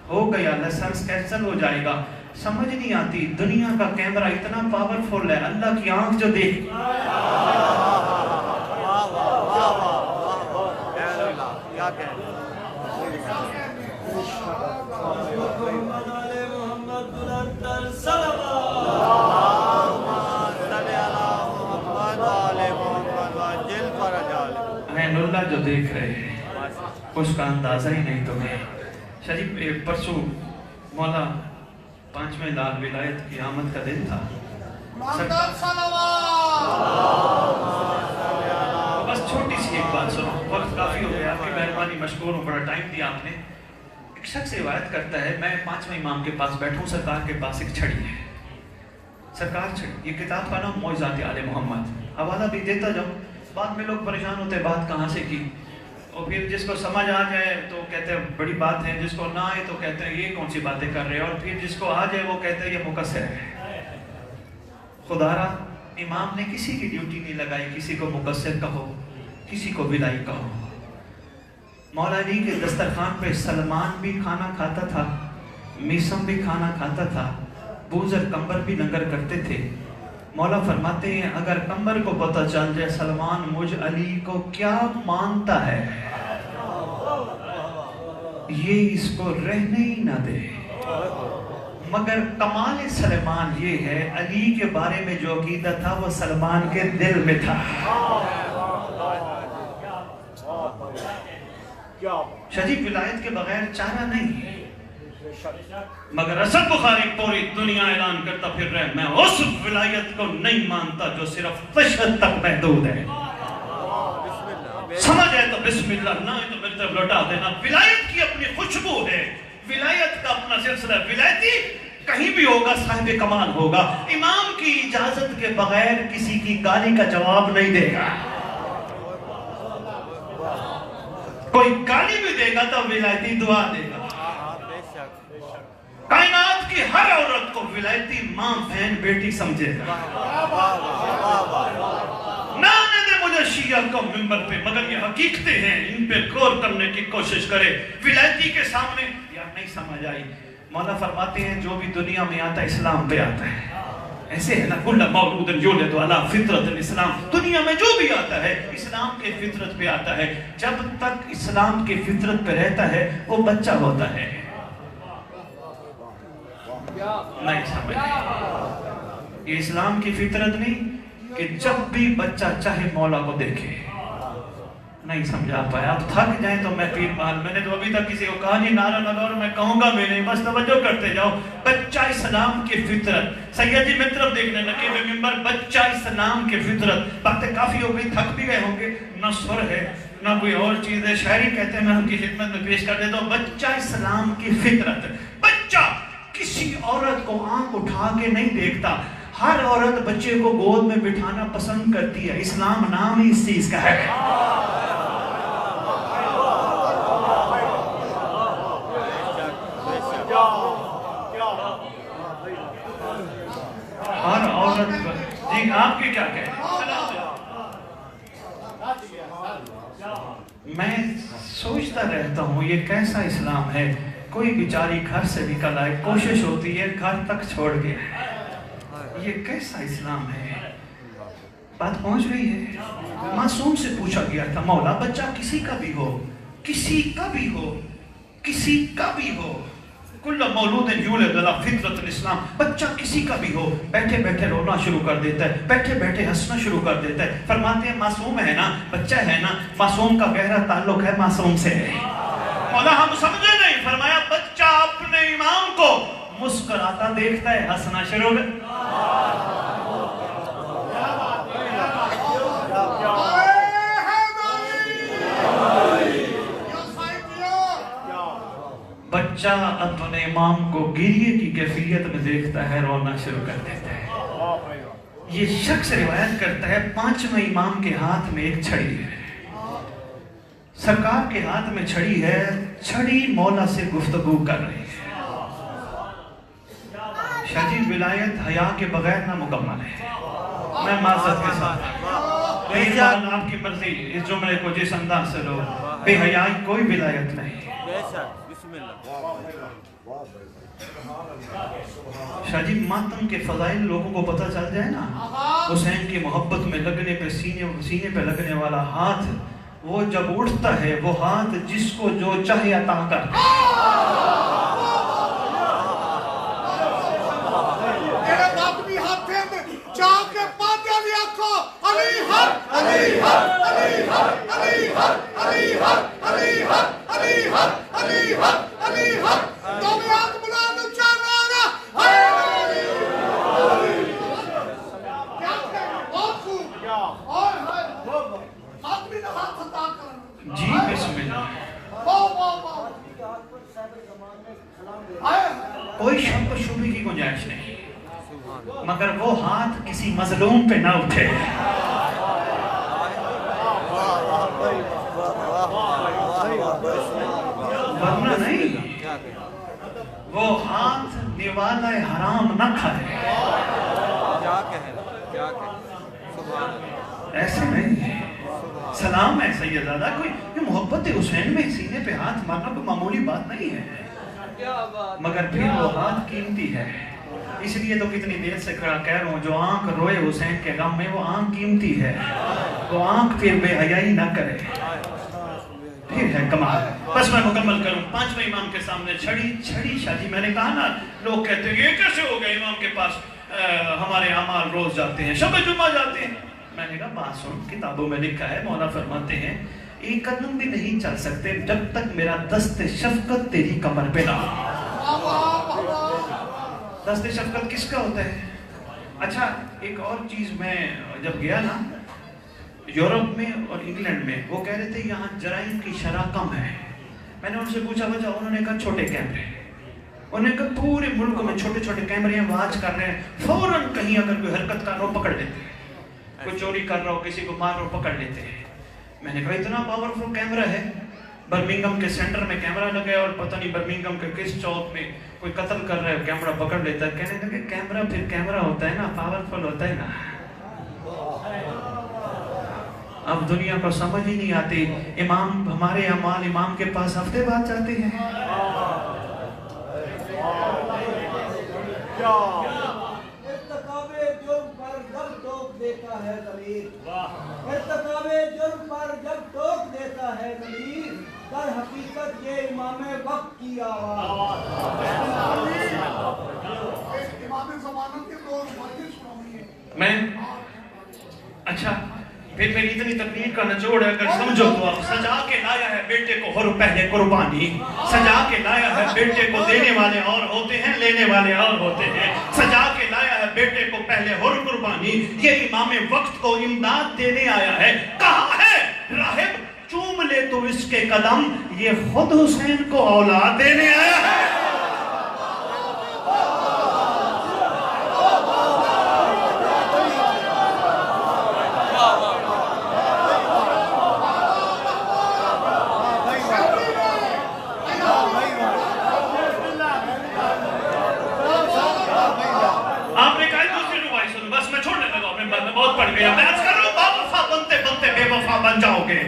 ہو گیا، لائسنس کینسل ہو جائے گا. سمجھ نہیں آتی دنیا کا کیمرہ اتنا پاورفل ہے، اللہ کی آنکھ جو دیکھ. عین اللہ جو دیکھ رہے ہیں اس کا اندازہ ہی نہیں تمہیں. شریف پرسوں مولا 5ویں لال ولایت کی آمد کا دن تھا. بس چھوٹی سی ایک بات سنو، وقت کافی ہو گیا، آپ کی مہربانی، مشکور ہوں، بڑا ٹائم دیا آپ نے۔ ایک شخص روایت کرتا ہے میں 5ویں امام کے پاس بیٹھا ہوں، سرکار کے پاس ایک چھڑی ہے، سرکار چھڑی، یہ کتاب کا نام معجزات آل محمد، حوالہ بھی دیتا جاؤں، بعد میں لوگ پریشان ہوتے ہیں بات کہاں سے کی، اور پھر جس کو سمجھ آ جائے تو کہتے ہیں بڑی بات ہے، جس کو نہ آئے تو کہتے ہیں یہ کون سی باتیں کر رہے ہیں، اور پھر جس کو آ جائے وہ کہتے ہیں یہ مقصر ہے۔ خدا را امام نے کسی کی ڈیوٹی نہیں لگائی، کسی کو مقصر کہو، کسی کو ولائی کہو۔ مولا علی کے دسترخوان پہ سلمان بھی کھانا کھاتا تھا، میسم بھی کھانا کھاتا تھا، بوزر کمبر بھی لنگر کرتے تھے۔ مولا فرماتے ہیں اگر کمبر کو پتہ چل جائے سلمان مجھ علی کو کیا مانتا ہے، یہ اس کو رہنے ہی نہ دے۔ مگر کمال سلمان یہ ہے علی کے بارے میں جو عقیدہ تھا وہ سلمان کے دل میں تھا۔ شجی ولایت کے بغیر چارہ نہیں، مگر اسد بخاری پوری دنیا اعلان کرتا پھر رہے میں اس ولایت کو نہیں مانتا جو صرف تشہد تک محدود ہے۔ سمجھ ہے تو بسم اللہ، نہ ہے تو میری طرف لوٹا دینا۔ ولایت کی اپنی خوشبو ہے، ولایت کا اپنا سلسلہ، ولایتی کہیں بھی ہوگا صاحب کمال ہوگا۔ امام کی اجازت کے بغیر کسی کی گالی کا جواب نہیں دے گا، کوئی گالی بھی دے گا تو ولایتی دعا دے گا۔ کائنات کی ہر عورت کو ولایتی ماں بہن بیٹی سمجھے گا۔ نہ آنے دے مجھے شیعہ کو ممبر پہ، مگر یہ حقیقتیں ہیں، ان پہ غور کرنے کی کوشش کرے۔ ولایتی کے سامنے یا نہیں سمجھ آئی، مولا فرماتے ہیں جو بھی دنیا میں آتا ہے اسلام پہ آتا ہے۔ ایسے ہے نا کل مولود یولد علی فطرت الاسلام، دنیا میں جو بھی آتا ہے اسلام کے فطرت پہ آتا ہے۔ جب تک اسلام کے فطرت پہ رہتا ہے وہ بچہ ہوتا ہے۔ نہیں سمجھ، یہ اسلام کی فطرت نہیں کہ جب بھی بچہ چاہے مولا کو دیکھے۔ نہیں سمجھا پایا، آپ تھک جائیں تو میں پیر مال، میں نے تو ابھی تک کسی کو کہا نہیں نعرہ لگا اور میں کہوں گا بھی نہیں، بس توجہ کرتے جاؤ۔ بچہ اسلام کی فطرت، سید جی میں طرف دیکھنے نقیب ممبر، بچہ اسلام کی فطرت۔ باتیں کافی ہو گئی، تھک بھی گئے ہوں گے، نہ سر ہے نہ کوئی اور چیز ہے، شاعری کہتے ہیں، میں ان کی خدمت میں پیش کر دیتا ہوں۔ بچہ اسلام کی فطرت، بچہ کسی عورت کو آنکھ اٹھا کے نہیں دیکھتا، ہر عورت بچے کو گود میں بٹھانا پسند کرتی ہے، اسلام نام ہی اس چیز کا ہے۔ ہر عورت جی آپ کی کیا کہتے ہیں؟ میں سوچتا رہتا ہوں یہ کیسا اسلام ہے، کوئی بیچاری گھر سے نکل آئے، کوشش ہوتی ہے گھر تک چھوڑ گیا ہے، یہ کیسا اسلام ہے؟ بات پہنچ گئی ہے۔ معصوم سے پوچھا گیا تھا مولا بچہ کسی کا بھی ہو، کسی کا بھی ہو، کسی کا بھی ہو، کل مولود یولد علی فطرت الاسلام، بچہ کسی کا بھی ہو، بیٹھے بیٹھے رونا شروع کر دیتا ہے، بیٹھے بیٹھے ہنسنا شروع کر دیتا ہے۔ فرماتے ہیں معصوم ہے نا، بچہ ہے نا، معصوم کا گہرا تعلق ہے معصوم سے۔ مولا ہم سمجھے نہیں، فرمایا بچہ اپنے امام کو مسکراتا دیکھتا ہے، ہنسنا شروع کر۔ بچہ اپنے امام کو گریے کی کیفیت میں دیکھتا ہے، رونا شروع کر دیتا ہے۔ یہ شخص روایت کرتا ہے 5ویں امام کے ہاتھ میں ایک چھڑی ہے، سرکار کے ہاتھ میں چھڑی ہے، چھڑی مولا سے گفتگو کر رہی ہے۔ شاجی ولایت حیا کے بغیر نہ مکمل ہے، میں معذرت کے ساتھ آپ کی مرضی، اس جملے کو جس انداز سے لو، بے حیائی کوئی ولایت نہیں۔ شاہ جی ماتم کے فضائل لوگوں کو پتہ چل جائے نا، حسین کی محبت میں لگنے پہ سینے پہ لگنے والا ہاتھ، وہ جب اٹھتا ہے وہ ہاتھ جس کو جو چاہے عطا کرتا ہے۔ میرے باپ بھی ہاتھ پھیر چاہ کے پاتے علی آکھو علی حق علی حق علی حق علی حق علی حق علی حق علی حق علی حق علی حق تو میں آگ بلانا چاہنا آگا علی کیا کہے بہت خوب اور ہاتھ بھی جی بسم اللہ. واہ واہ واہ. کے ہاتھ پر صاحب زمان نے سلام دے آئے. کوئی شک و شبہ کی گنجائش نہیں، مگر وہ ہاتھ کسی مظلوم پہ نہ اٹھے. ورنہ نہیں، وہ ہاتھ دیوالہ حرام نہ کھائے. ایسے نہیں. سلام ہے سیدزادہ، کوئی یہ محبت حسین میں سینے پہ ہاتھ مارنا کوئی معمولی بات نہیں ہے، مگر پھر وہ ہاتھ قیمتی ہے. اس لیے تو کتنی دیر سے کھڑا کہہ رہا ہوں، جو آنکھ روئے حسین کے غم میں وہ آنکھ قیمتی ہے. وہ آنکھ پھر بے حیائی نہ کرے، پھر ہے کمال. بس میں مکمل کروں. 5ویں امام کے سامنے چھڑی شاہ جی. میں نے کہا نا، لوگ کہتے ہیں یہ کیسے ہو گئے امام کے پاس ہمارے اعمال روز جاتے ہیں، شب جمعہ جاتے ہیں. میں نے کہا بات سن، کتابوں میں لکھا ہے، مولا فرماتے ہیں ایک قدم بھی نہیں چل سکتے جب تک میرا دست شفقت تیری کمر پہ نہ ہو. دست شفقت کس کا ہوتا ہے؟ اچھا ایک اور چیز، میں جب گیا نا یورپ میں اور انگلینڈ میں، وہ کہہ رہے تھے یہاں جرائم کی شرح کم ہے. میں نے ان سے پوچھا وجہ، انہوں نے کہا چھوٹے کیمرے. انہوں نے کہا پورے ملک میں چھوٹے چھوٹے کیمرے ہیں، واچ کر رہے ہیں، فوراً کہیں اگر کوئی حرکت کر رہا ہو پکڑ لیتے ہیں، کوئی چوری کر رہا ہو، کسی کو مار رہا ہو پکڑ لیتے ہیں. میں نے کہا اتنا پاورفل کیمرہ ہے. برمنگم کے سینٹر میں کیمرہ لگا ہے اور پتہ نہیں برمنگم کے کس چوک میں کوئی قتل کر رہا ہے، کیمرہ پکڑ لیتا ہے. کہنے لگے کیمرہ پھر کیمرہ ہوتا ہے نا، پاورفل ہوتا ہے نا. اب دنیا کو سمجھ ہی نہیں آتی. امام ہمارے اعمال امام کے پاس ہفتے بعد جاتے ہیں. ارتکاب جرم پر جب ٹوک دیتا ہے ضمیر، ارتکاب جرم پر جب ٹوک دیتا ہے ضمیر، در حقیقت یہ امام وقت کی آواز. امام زمانت کے دور واجب سناؤں گی. میں اچھا پھر میری اتنی تقریر کا نچوڑ ہے، اگر سمجھو تو آپ سجا کے لایا ہے بیٹے کو ہر پہلے قربانی. سجا کے لایا ہے بیٹے کو، دینے والے اور ہوتے ہیں لینے والے اور ہوتے ہیں. سجا کے لایا ہے بیٹے کو پہلے ہر قربانی. یہ امام وقت کو امداد دینے آیا ہے. کہاں ہے راہب چوم لے تو اس کے قدم، یہ خود حسین کو اولاد دینے آیا ہے. بہت پڑھ گیا. میں عرض کر رہا ہوں باوفا بنتے بنتے بے وفا بن جاؤ گے.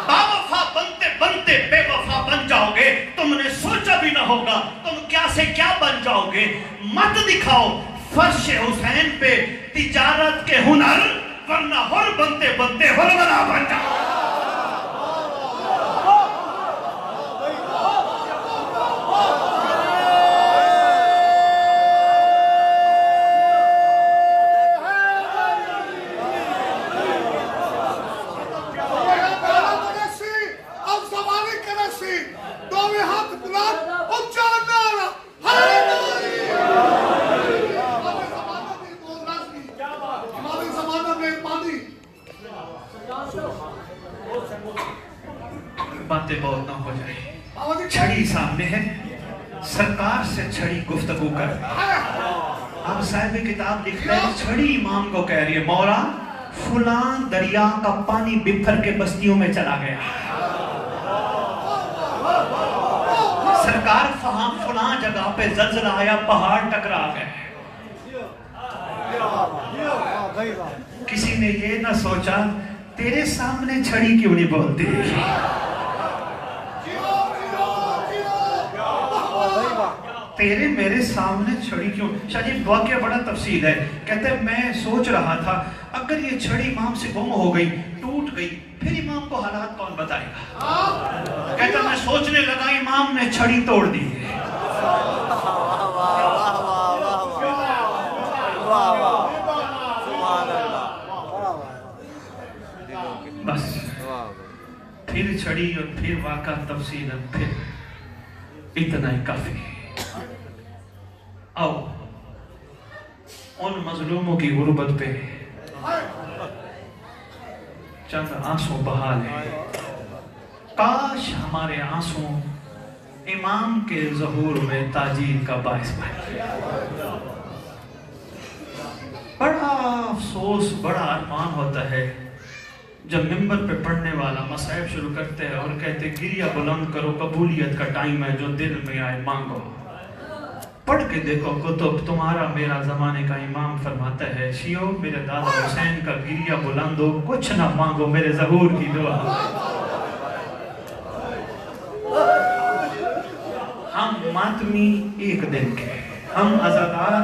باوفا بنتے بنتے بے وفا بن جاؤ گے. تم نے سوچا بھی نہ ہوگا تم کیا سے کیا بن جاؤ گے. مت دکھاؤ فرش حسین پہ تجارت کے ہنر، ورنہ ہر بنتے بنتے ہرملا بن جاؤ. باتیں بہت نہ ہو جائیں. چھڑی سامنے ہے، سرکار سے چھڑی گفتگو کر. اب صاحب کتاب لکھتا ہے چھڑی امام کو کہہ رہی ہے مولا فلان دریا کا پانی بکھر کے بستیوں میں چلا گیا. سرکار فلان جگہ پہ زلزلہ آیا، پہاڑ ٹکرا گئے. کسی نے یہ نہ سوچا تیرے سامنے چھڑی کیوں نہیں بولتی. تیرے میرے سامنے چھڑی کیوں. شاہ جی واقعہ بڑا تفصیل ہے. کہتے ہیں میں سوچ رہا تھا اگر یہ چھڑی امام سے گم ہو گئی، ٹوٹ گئی، پھر امام کو حالات کون بتائے گا. کہتا میں سوچنے لگا امام نے چھڑی توڑ دی. بس پھر چھڑی اور پھر واقعہ تفصیل، پھر اتنا ہی کافی. آؤ ان مظلوموں کی غربت پہ چند آنسوں بہا لیں. کاش ہمارے آنسو امام کے ظہور میں تاجیل کا باعث بنے. بڑا افسوس، بڑا ارمان ہوتا ہے جب ممبر پہ پڑھنے والا مصائب شروع کرتے ہیں اور کہتے گریہ بلند کرو، قبولیت کا ٹائم ہے، جو دل میں آئے مانگو. پڑھ کے دیکھو کتب، تمہارا میرا زمانے کا امام فرماتا ہے شیعو میرے دادا حسین کا گریہ بلند ہو، کچھ نہ مانگو، میرے ظہور کی دعا. ہم ماتمی ایک دن کے، ہم عزادار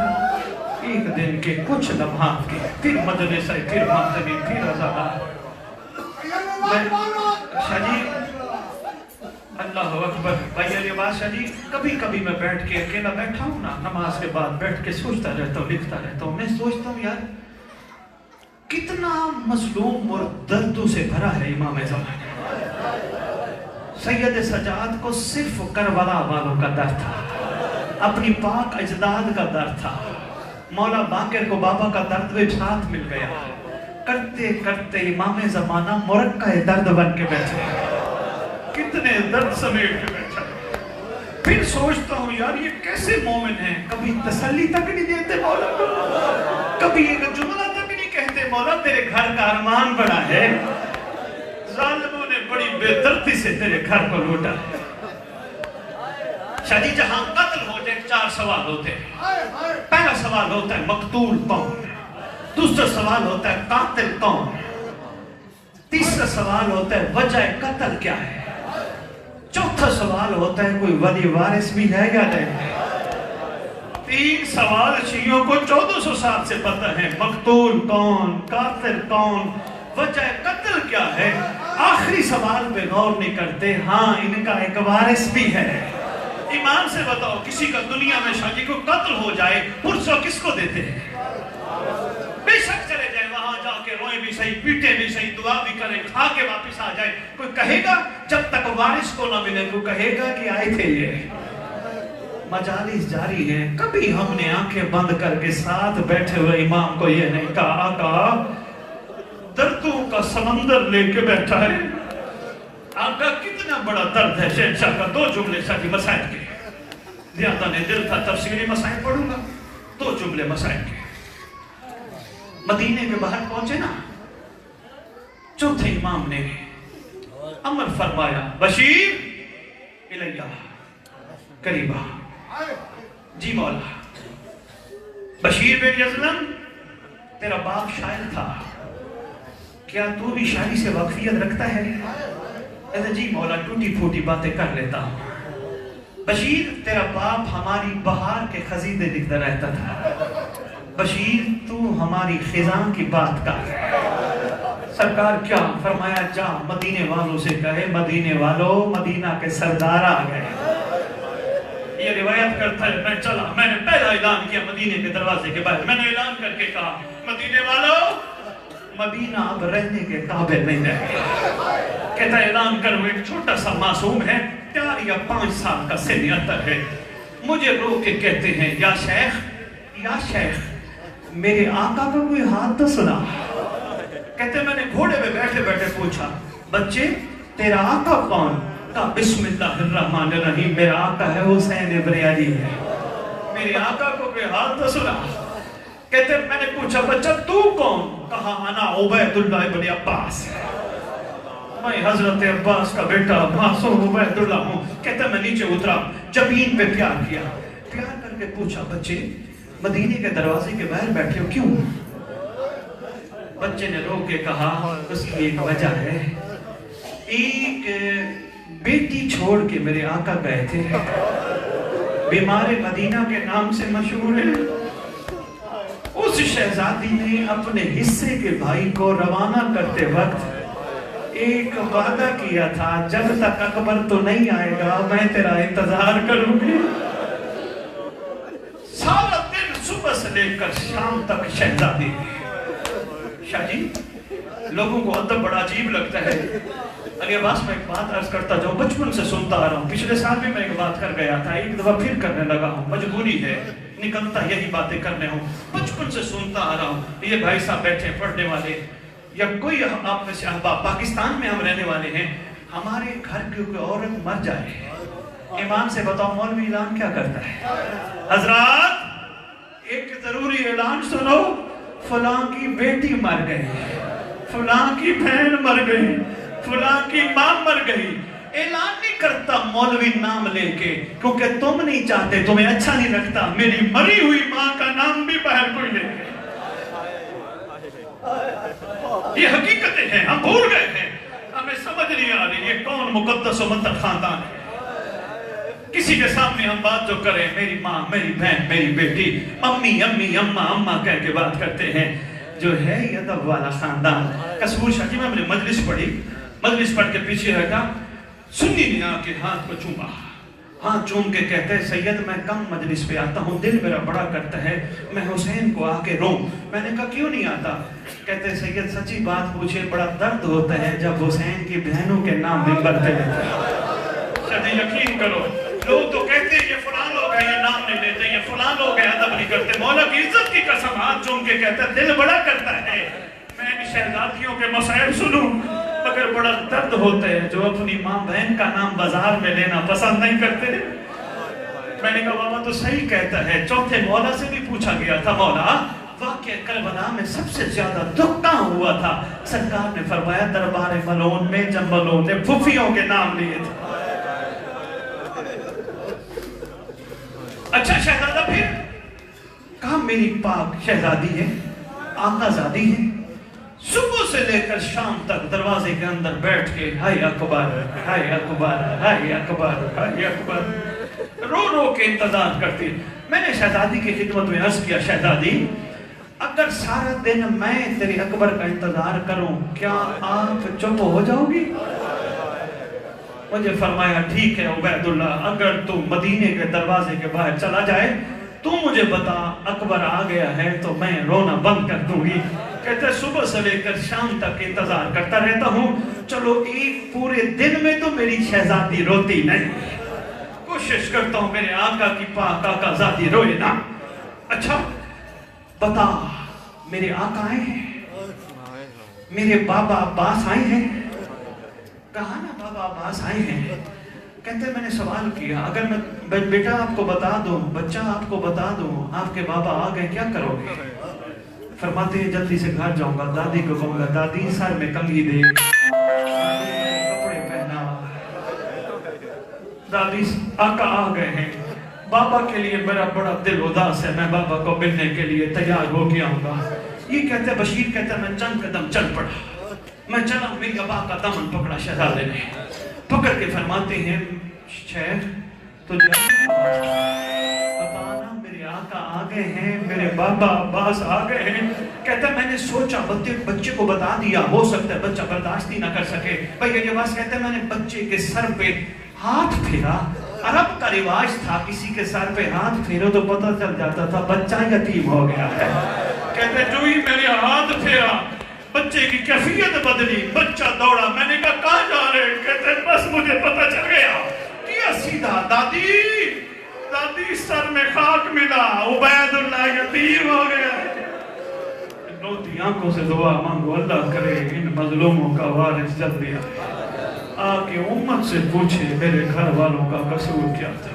ایک دن کے، کچھ لمحات کے، پھر مجلس، پھر ماتمی، پھر عزادار. شاہ جی اللہ اکبر. بھائی علی عباس شاہ جی، کبھی کبھی میں بیٹھ کے اکیلا بیٹھا ہوں نا، نماز کے بعد بیٹھ کے سوچتا رہتا ہوں، لکھتا رہتا ہوں. میں سوچتا ہوں یار کتنا مظلوم اور دردوں سے بھرا ہے امام زمان. سید سجاد کو صرف کربلا والوں کا درد تھا، اپنی پاک اجداد کا درد تھا. مولا باقر کو بابا کا درد بھی ساتھ مل گیا. کرتے کرتے امام زمانہ مرکہ درد بن کے بیٹھے، کتنے درد سمیٹ کے بیٹھا. پھر سوچتا ہوں یار یہ کیسے مومن ہیں، کبھی تسلی تک نہیں دیتے مولا کو، کبھی ایک جملہ تک نہیں کہتے مولا تیرے گھر کا ارمان بڑا ہے. ظالموں نے بڑی بے دردی سے تیرے گھر کو لوٹا ہے. شاہ جی جہاں قتل ہو جائے 4 سوال ہوتے ہیں. پہلا سوال ہوتا ہے مقتول کون، دوسرا سوال ہوتا ہے قاتل کون، تیسرا سوال ہوتا ہے وجہ قتل کیا ہے، چوتھا سوال ہوتا ہے کوئی ولی وارث بھی ہے یا نہیں. 3 سوال شیعوں کو 1400 سال سے پتہ ہے، مقتول کون، قاتل کون، وجہ قتل کیا ہے. آخری سوال پہ غور نہیں کرتے، ہاں ان کا ایک وارث بھی ہے. ایمان سے بتاؤ کسی کا دنیا میں شاہ جی کو قتل ہو جائے پرسوں کس کو دیتے ہیں؟ بے شک چلے جائے وہاں جا کے روئے بھی صحیح، پیٹے بھی صحیح، دعا بھی کریں، کھا کے واپس آ جائے. کوئی کہے گا جب تک وارث کو نہ ملے، کوئی کہے گا کہ آئے تھے یہ. مجالس جاری ہیں، کبھی ہم نے آنکھیں بند کر کے ساتھ بیٹھے ہوئے امام کو یہ نہیں کہا آقا دردوں کا سمندر لے کے بیٹھا ہے. آقا کتنا بڑا درد ہے شہنشاہ کا. 2 جملے شاہ جی مسائل کے، زیادہ نے دل تھا تفصیلی مسائل پڑھوں گا. 2 جملے مسائل کے. مدینے کے باہر پہنچے نا، چوتھے امام نے امر فرمایا بشیر الیہ قریبا. جی مولا. بشیر بن اسلم تیرا باپ شاعر تھا، کیا تو بھی شاعری سے واقفیت رکھتا ہے؟ کہتے جی مولا ٹوٹی پھوٹی باتیں کر لیتا ہوں. بشیر تیرا باپ ہماری بہار کے خزیدے لکھتا رہتا تھا. بشیر تو ہماری خزاں کی بات کر. سرکار کیا فرمایا جا مدینے والوں سے کہے مدینے والوں مدینہ کے سردار آ گئے. یہ روایت کرتا ہے میں چلا، میں نے پہلا اعلان کیا مدینے کے دروازے کے باہر. میں نے اعلان کر کے کہا مدینے والوں مدینہ اب رہنے کے قابل نہیں رہے. کہتا اعلان کرو ایک چھوٹا سا معصوم ہے، 4 یا 5 سال کا سن اتر ہے، مجھے رو کے کہتے ہیں یا شیخ یا شیخ میرے آقا کا کوئی حال تو سنا. کہتے میں نے گھوڑے پہ بیٹھے بیٹھے پوچھا بچے تیرا آقا کون؟ کہا بسم اللہ الرحمن الرحیم میرا آقا ہے حسین ابن علی ہے. میرے آقا کو کوئی حال تو سنا. کہتے میں نے پوچھا بچہ تو کون؟ کہا انا عبید اللہ ابن عباس، میں حضرت عباس کا بیٹا معصوم عبید اللہ ہوں. کہتا میں نیچے اترا، جبین پہ پیار کیا، پیار کر کے پوچھا بچے مدینے کے دروازے کے باہر بیٹھے ہو کیوں؟ بچے نے رو کے کہا اس کی ایک وجہ ہے، ایک بیٹی چھوڑ کے میرے آقا گئے تھے، بیمار مدینہ کے نام سے مشہور ہے. اس شہزادی نے اپنے حصے کے بھائی کو روانہ کرتے وقت ایک وعدہ کیا تھا جب تک اکبر تو نہیں آئے گا میں تیرا انتظار کروں گی. سارا دن صبح سے لے کر شام تک شہزادی. شاہ جی لوگوں کو ادب بڑا عجیب لگتا ہے. علی عباس میں ایک بات عرض کرتا جاؤں، بچپن سے سنتا آ رہا ہوں، پچھلے سال بھی میں ایک بات کر گیا تھا، ایک دفعہ پھر کرنے لگا ہوں، مجبوری ہے، نکلتا یہی باتیں کرنے ہوں. بچپن سے سنتا آ رہا ہوں، یہ بھائی صاحب بیٹھے پڑھنے والے یا کوئی آپ میں سے احباب، پاکستان میں ہم رہنے والے ہیں، ہمارے گھر کی کوئی عورت مر جائے، ایمان سے بتاؤ مولوی اعلان کیا کرتا ہے؟ حضرات ایک ضروری اعلان سنو، فلاں کی بیٹی مر گئی، فلاں کی بہن مر گئی، فلاں کی ماں مر گئی۔ اعلان نہیں کرتا مولوی نام لے کے، کیونکہ تم نہیں چاہتے، تمہیں اچھا نہیں لگتا میری مری ہوئی ماں کا نام بھی باہر کوئی لے گئے۔ یہ حقیقتیں ہیں، ہم بھول گئے ہیں، ہمیں سمجھ نہیں آ رہی یہ کون مقدس و مطلق خاندان ہے۔ کسی کے سامنے ہم بات جو کریں، میری ماں، میری بہن، میری بیٹی، امی امی اماں اماں کہہ کے بات کرتے ہیں، جو ہے یہ ادب والا خاندان۔ کسور شاہ جی میں نے مجلس پڑھی، مجلس پڑھ کے پیچھے ہٹا، سنی نے آ کے ہاتھ کو چوما، ہاتھ چوم کے کہتے ہیں سید میں کم مجلس پہ آتا ہوں، دل میرا بڑا کرتا ہے میں حسین کو آ کے روں۔ میں نے کہا کیوں نہیں آتا؟ کہتے ہیں سید سچی بات پوچھے بڑا درد ہوتا ہے جب حسین کی بہنوں کے نام منبر پہ لیتے ہیں۔ شاید یقین کرو، لوگ تو کہتے ہیں یہ فلاں لوگ ہیں، یہ نام نہیں لیتے، یہ فلاں لوگ ہیں، ادب نہیں کرتے۔ مولا کی عزت کی قسم ہاتھ چوم کے کہتا ہے دل بڑا کرتا ہے میں ان شہزادیوں کے مصائب سنوں، مگر بڑا درد ہوتا ہے جو اپنی ماں بہن کا نام بازار میں لینا پسند نہیں کرتے۔ میں نے کہا بابا تو صحیح کہتا ہے۔ چوتھے مولا سے بھی پوچھا گیا تھا مولا واقعہ کربلا میں سب سے زیادہ دکھ کہاں ہوا تھا؟ سرکار نے فرمایا دربار ملون میں، جب ملون نے پھوپھیوں کے نام لیے تھے۔ اچھا شہزادہ پھر کہا میری پاک شہزادی ہے، آقا زادی ہے، صبح سے لے کر شام تک دروازے کے اندر بیٹھ کے ہائے اکبر ہائے اکبر ہائے اکبر ہائے اکبر رو رو کے انتظار کرتی۔ میں نے شہزادی کی خدمت میں عرض کیا شہزادی اگر سارا دن میں تیرے اکبر کا انتظار کروں کیا آپ چپ ہو جاؤ گی؟ مجھے فرمایا ٹھیک ہے عبید اللہ، اگر تو مدینے کے دروازے کے باہر چلا جائے تو مجھے بتا اکبر آ گیا ہے تو میں رونا بند کر دوں گی۔ کہتے ہیں صبح سے لے کر شام تک انتظار کرتا رہتا ہوں، چلو ایک پورے دن میں تو میری شہزادی روتی نہیں، کوشش کرتا ہوں میرے آقا کی پاک آقا زادی روئے نا۔ اچھا بتا میرے آقا آئے ہیں، میرے بابا عباس آئے ہیں؟ کہا نا بابا عباس آئے ہیں۔ کہتے ہیں میں نے سوال کیا اگر میں بیٹا آپ کو بتا دوں، بچہ آپ کو بتا دوں آپ کے بابا آ گئے کیا کرو گے؟ فرماتے ہیں جلدی سے گھر جاؤں گا، دادی کو کہوں گا دادی سر میں کنگھی دے، کپڑے پہنا، دادی آقا آ گئے ہیں، بابا کے لیے میرا بڑا دل اداس ہے، میں بابا کو ملنے کے لیے تیار ہو کے آؤں گا۔ یہ کہتے ہیں بشیر کہتا ہے میں چند قدم چل پڑا، میں چلا میری ابا کا دامن پکڑا شہزادے نے، پکڑ کے فرماتے ہیں شیخ تجھے بتانا میرے آقا آ گئے ہیں، میرے بابا عباس آ گئے ہیں۔ کہتا ہے میں نے سوچا بچے کو بتا دیا، ہو سکتا ہے بچہ برداشت ہی نہ کر سکے۔ بھئی یہ بات کہتا ہے میں نے بچے کے سر پہ ہاتھ پھیرا، عرب کا رواج تھا کسی کے سر پہ ہاتھ پھیرو تو پتہ چل جاتا تھا بچہ یتیم ہو گیا ہے۔ کہتے ہیں جو ہی میں نے ہاتھ پھیرا بچے کی کیفیت بدلی، بچہ دوڑا، میں نے کہا کہاں جا رہے؟ کہتے ہیں بس مجھے پتہ چل گیا، کیا سیدھا دادی دادی سر میں خاک ملا، عبید اللہ یتیم ہو گیا۔ روتی آنکھوں سے دعا مانگو اللہ کرے ان مظلوموں کا وارث جلدی آئے، آ کے امت سے پوچھے میرے گھر والوں کا قصور کیا تھا۔